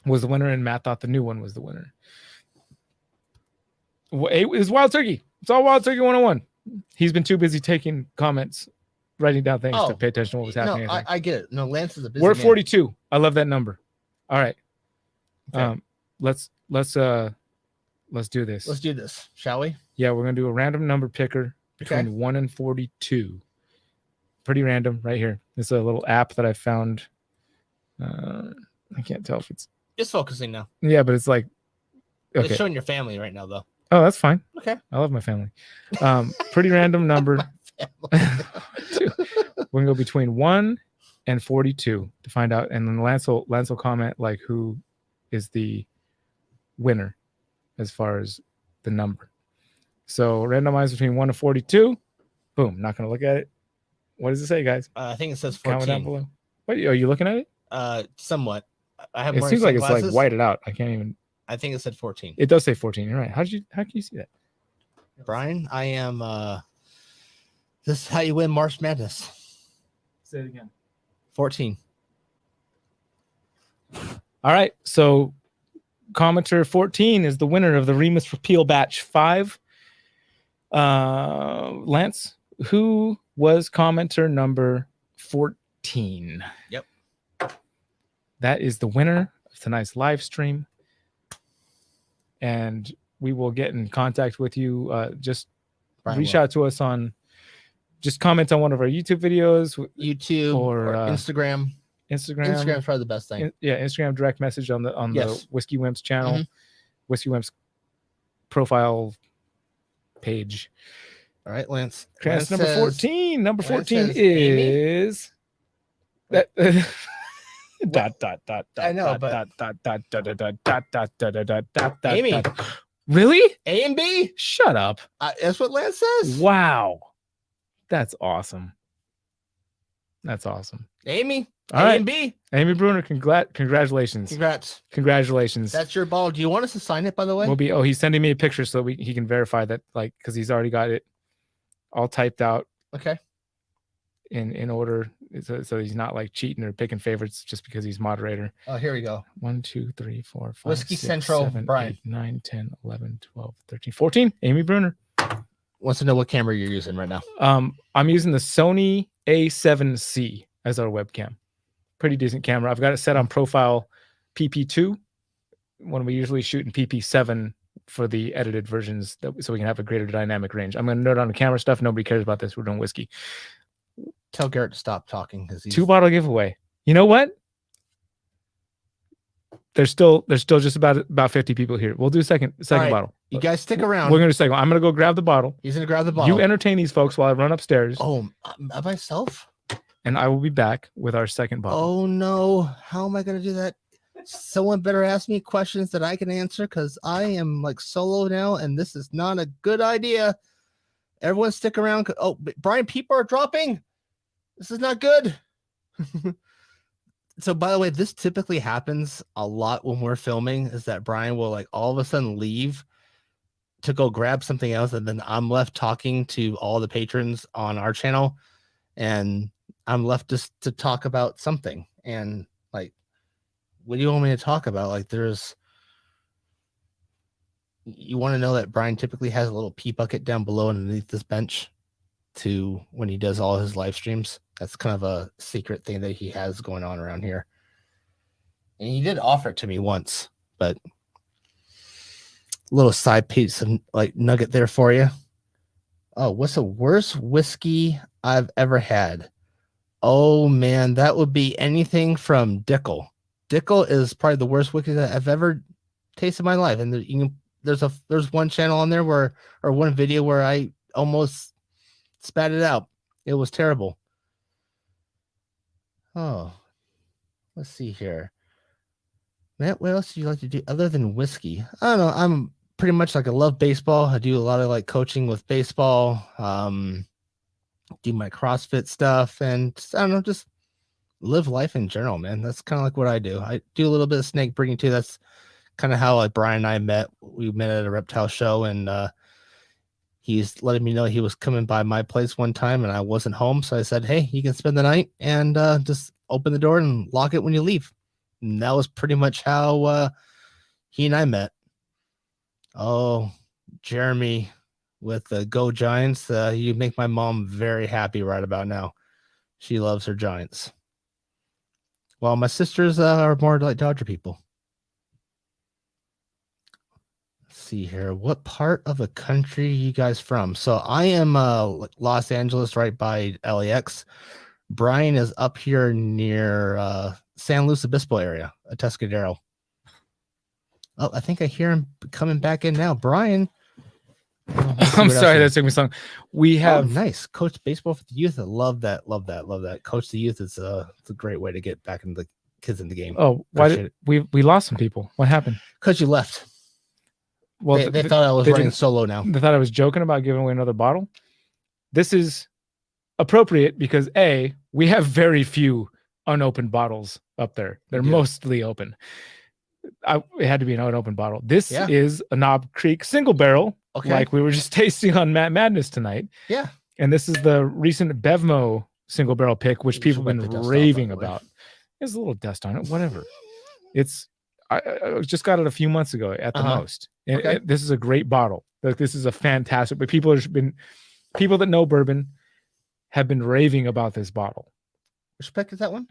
was the winner, and Matt thought the new one was the winner. It was Wild Turkey. It's all Wild Turkey 101. He's been too busy taking comments, writing down things to pay attention to what was happening. No, I get it. No, Lance is a busy We're at man. 42. I love that number. All right. Okay. Let's do this. Let's do this, shall we? Yeah, we're gonna do a random number picker between 1 and 42. Pretty random, right here. It's a little app that I found. I can't tell if it's just focusing now. Yeah, but it's like okay. It's showing your family right now, though. Oh, that's fine. Okay. I love my family. Pretty random number. We're gonna go between 1 and 42 to find out, and then Lance will comment like who is the winner as far as the number. So randomize between 1 and 42. Boom. Not gonna look at it. What does it say, guys? I think it says 14. Comment down below. What are you looking at it? Somewhat. I have. It seems like it's like whited out. I can't even. I think it said 14. It does say 14. You're right. How can you see that? Brian, I am. This is how you win March Madness. Say it again. 14. All right. So commenter 14 is the winner of the Remus Repeal Batch 5. Lance, who was commenter number 14? Yep. That is the winner of tonight's live stream. And we will get in contact with you. Just reach out to us on, just comment on one of our YouTube videos. YouTube or Instagram. Instagram's probably the best thing. Instagram direct message on the Whiskey Wimps channel. Mm-hmm. Whiskey Wimps profile page. All right, Lance. Lance number 14. Number 14 is that. I know, but Amy. Really? A and B? Shut up. That's what Lance says. Wow. That's awesome. That's awesome. Amy. All A right. and B. Amy Bruner, congratulations. Congrats. Congratulations. That's your ball. Do you want us to sign it, by the way? He's sending me a picture so he can verify that, like, because he's already got it all typed out. Okay. In order, so he's not like cheating or picking favorites just because he's moderator. Oh, here we go. 1, 2, 3, 4, 5, Whiskey 6, Central, 7, Brian. 8, 9, 10, 11, 12, 13, 14. Amy Bruner wants to know what camera you're using right now. I'm using the Sony A7C as our webcam. Pretty decent camera. I've got it set on profile PP2 when we usually shoot in PP7 for the edited versions, so we can have a greater dynamic range. I'm going to note on the camera stuff. Nobody cares about this. We're doing whiskey. Tell Garrett to stop talking because he's 2-bottle giveaway. You know what? There's still just about 50 people here. We'll do second right, bottle. You guys stick around. We're gonna do second. I'm gonna go grab the bottle. He's gonna grab the bottle. You entertain these folks while I run upstairs. Oh, myself? And I will be back with our second bottle. Oh no! How am I gonna do that? Someone better ask me questions that I can answer because I am like solo now, and this is not a good idea. Everyone stick around. Oh, Brian, people are dropping. This is not good. So, by the way, this typically happens a lot when we're filming, is that Brian will like all of a sudden leave to go grab something else, and then I'm left talking to all the patrons on our channel, and I'm left just to talk about something. And like, what do you want me to talk about? Like, you want to know that Brian typically has a little pee bucket down below underneath this bench to when he does all his live streams. That's kind of a secret thing that he has going on around here. And he did offer it to me once, but a little side piece of like nugget there for you. Oh, what's the worst whiskey I've ever had? Oh man, that would be anything from Dickel. Dickel is probably the worst whiskey that I've ever tasted in my life. And there's one channel on there or one video where I almost spat it out. It was terrible. Oh, let's see here. Matt, what else do you like to do other than whiskey? I don't know. I'm pretty much like I love baseball. I do a lot of like coaching with baseball. Do my CrossFit stuff, and I don't know, just live life in general, man. That's kind of like what I do. I do a little bit of snake breeding too. That's kind of how like Brian and I met. We met at a reptile show, and he's letting me know he was coming by my place one time and I wasn't home. So I said, hey, you can spend the night and just open the door and lock it when you leave. And that was pretty much how he and I met. Oh, Jeremy with the Go Giants. You make my mom very happy right about now. She loves her Giants. Well, my sisters are more like Dodger people. See here, what part of the country are you guys from? So I am Los Angeles, right by LAX. Brian is up here near San Luis Obispo area, Atascadero. Oh, I think I hear him coming back in now. Brian. I'm sorry, that took me so long. We have nice coach baseball for the youth. I love that. Coach the youth is it's a great way to get back into the kids in the game. Oh, why did we lost some people? What happened? Because you left. Well, they thought I was running solo now. They thought I was joking about giving away another bottle. This is appropriate because we have very few unopened bottles up there. They're mostly open. It had to be an unopened bottle. This is a Knob Creek single barrel, like we were just tasting on Matt Madness tonight. Yeah. And this is the recent Bevmo single barrel pick, which people have been raving about. There's a little dust on it, whatever. I just got it a few months ago at the most. And this is a great bottle. Like, this is a fantastic, but people that know bourbon have been raving about this bottle. Which pick is that one?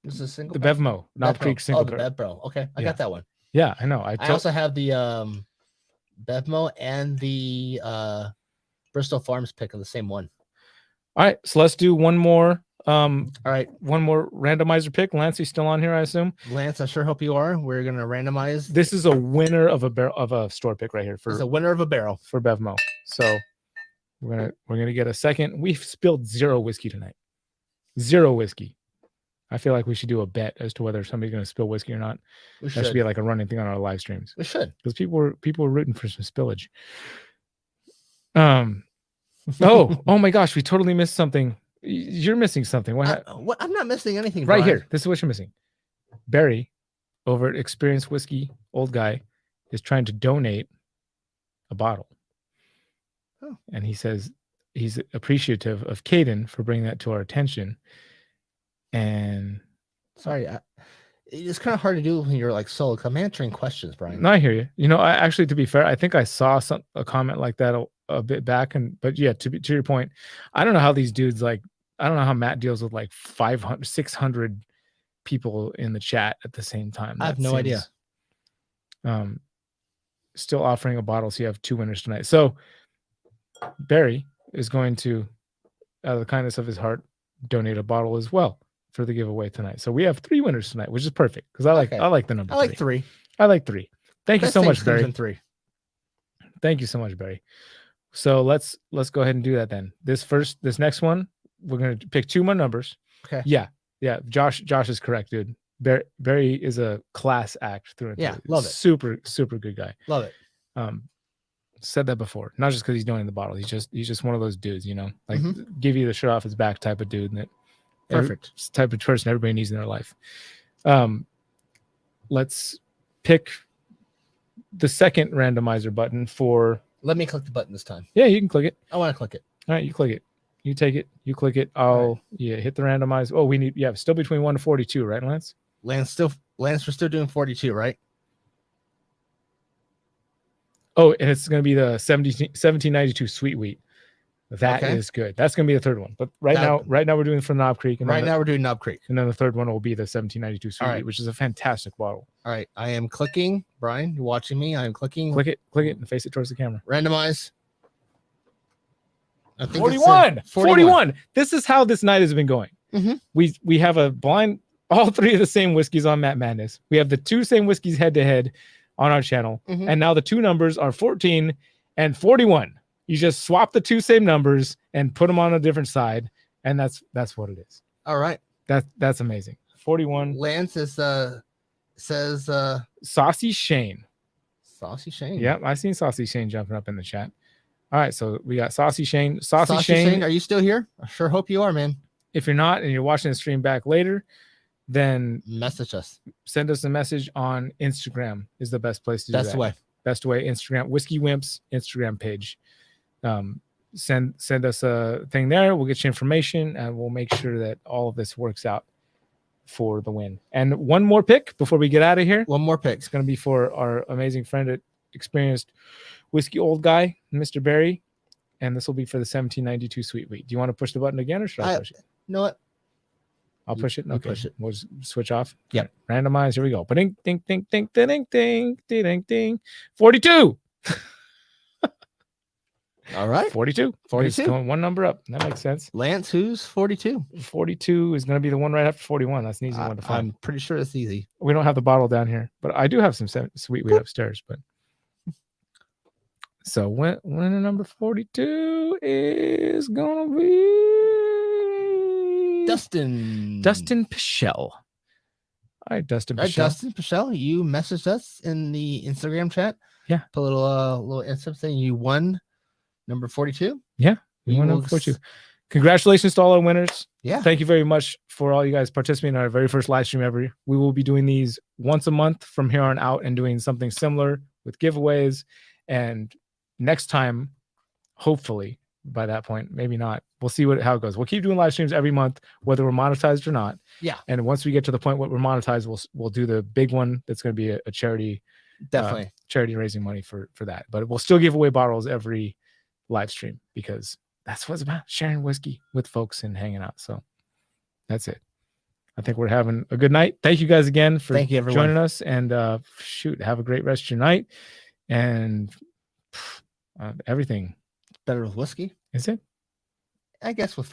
This is a single. The Bevmo, Knob Creek single barrel. The Bevmo. Okay, I got that one. Yeah, I know. I also have the Bevmo and the Bristol Farms pick of the same one. All right, so let's do one more. All right, one more randomizer pick. Lance, you still on here? I assume. Lance, I sure hope you are. We're gonna randomize. This is a winner of a store pick right here it's a winner of a barrel for Bevmo. So we're gonna get a second. We've spilled 0 whiskey tonight. 0 whiskey. I feel like we should do a bet as to whether somebody's going to spill whiskey or not. That should be like a running thing on our live streams. We should, because people were rooting for some spillage. Oh my gosh, we totally missed something. You're missing something. What? I'm not missing anything. Right Brian. here. This is what you're missing. Barry, over at Experience Whiskey, old guy, is trying to donate a bottle. Oh. And he says he's appreciative of Caden for bringing that to our attention. And sorry, it's kind of hard to do when you're like solo. I'm answering questions, Brian. No, I hear you. You know, I actually, to be fair, I think I saw a comment like that a bit back. But yeah, to your point, I don't know how these dudes I don't know how Matt deals with like 500, 600 people in the chat at the same time. I have no idea. Still offering a bottle, so you have 2 winners tonight. So Barry is going to, out of the kindness of his heart, donate a bottle as well for the giveaway tonight. So we have 3 winners tonight, which is perfect because I like the number. I like 3. I like 3. Thank you so much, Barry. 3. Thank you so much, Barry. So let's go ahead and do that then. This next one, we're gonna pick 2 more numbers. Okay. Yeah. Josh is correct, dude. Barry is a class act through and through. Yeah, love it. Super good guy. Love it. Said that before. Not just because he's donating the bottle. He's just one of those dudes, like give you the shirt off his back type of dude. That perfect type of person everybody needs in their life. Let's pick the second randomizer button for. Let me click the button this time. Yeah, you can click it. I want to click it. All right, you click it. You take it. You click it. I'll hit the randomize. Oh, we need still between 1 to 42, right, Lance? Lance, we're still doing 42, right? Oh, and it's going to be the 1792 sweet wheat. That is good. That's going to be the third one. But right now we're doing from Knob Creek. And now we're doing Knob Creek. And then the third one will be the 1792 sweet wheat, which is a fantastic bottle. All right. I am clicking. Brian, you're watching me. I am clicking. Click it, and face it towards the camera. Randomize. I think 41. This is how this night has been going. We have a blind, all 3 of the same whiskeys on Matt Madness. We have the 2 same whiskeys head to head on our channel. And now the 2 numbers are 14 and 41. You just swap the 2 same numbers and put them on a different side, and that's what it is. All right. That's amazing. 41. Lance says Saucy Shane. Saucy Shane. Yep, I seen Saucy Shane jumping up in the chat. All right, so we got Saucy Shane. Saucy Shane, are you still here? I sure hope you are, man. If you're not and you're watching the stream back later, then message us. Send us a message on Instagram is the best place to do that. Best way. Instagram, Whiskey Wimps Instagram page. Send us a thing there. We'll get you information and we'll make sure that all of this works out for the win. And one more pick before we get out of here. One more pick. It's going to be for our amazing friend at Experienced Whiskey Old Guy, Mr. Barry. And this will be for the 1792 sweet wheat. Do you want to push the button again or should I push it? You know what? I'll push it. Okay. Push it. We'll just switch off. Yeah. Randomize. Here we go. Ding, ding, ding, ding, ding, ding, ding, ding. 42. All right. 42. 42. Going 1 number up. That makes sense. Lance, who's 42? 42 is going to be the one right after 41. That's an easy one to find. I'm pretty sure it's easy. We don't have the bottle down here, but I do have some sweet wheat upstairs. But so winner number 42 is going to be Dustin Pichelle. All right, Dustin Pichelle. Dustin Pichelle, you messaged us in the Instagram chat. Yeah. Put a little instant saying you won number 42. Yeah. We won number 42. Congratulations to all our winners. Yeah. Thank you very much for all you guys participating in our very first live stream ever. We will be doing these once a month from here on out and doing something similar with giveaways. And next time, hopefully, by that point, maybe not. We'll see how it goes. We'll keep doing live streams every month, whether we're monetized or not. Yeah. And once we get to the point where we're monetized, we'll do the big one. That's going to be a charity. Definitely. Charity raising money for that. But we'll still give away bottles every live stream because that's what it's about, sharing whiskey with folks and hanging out. So that's it. I think we're having a good night. Thank you guys again for joining us, and have a great rest of your night. And everything better with whiskey, is it? I guess with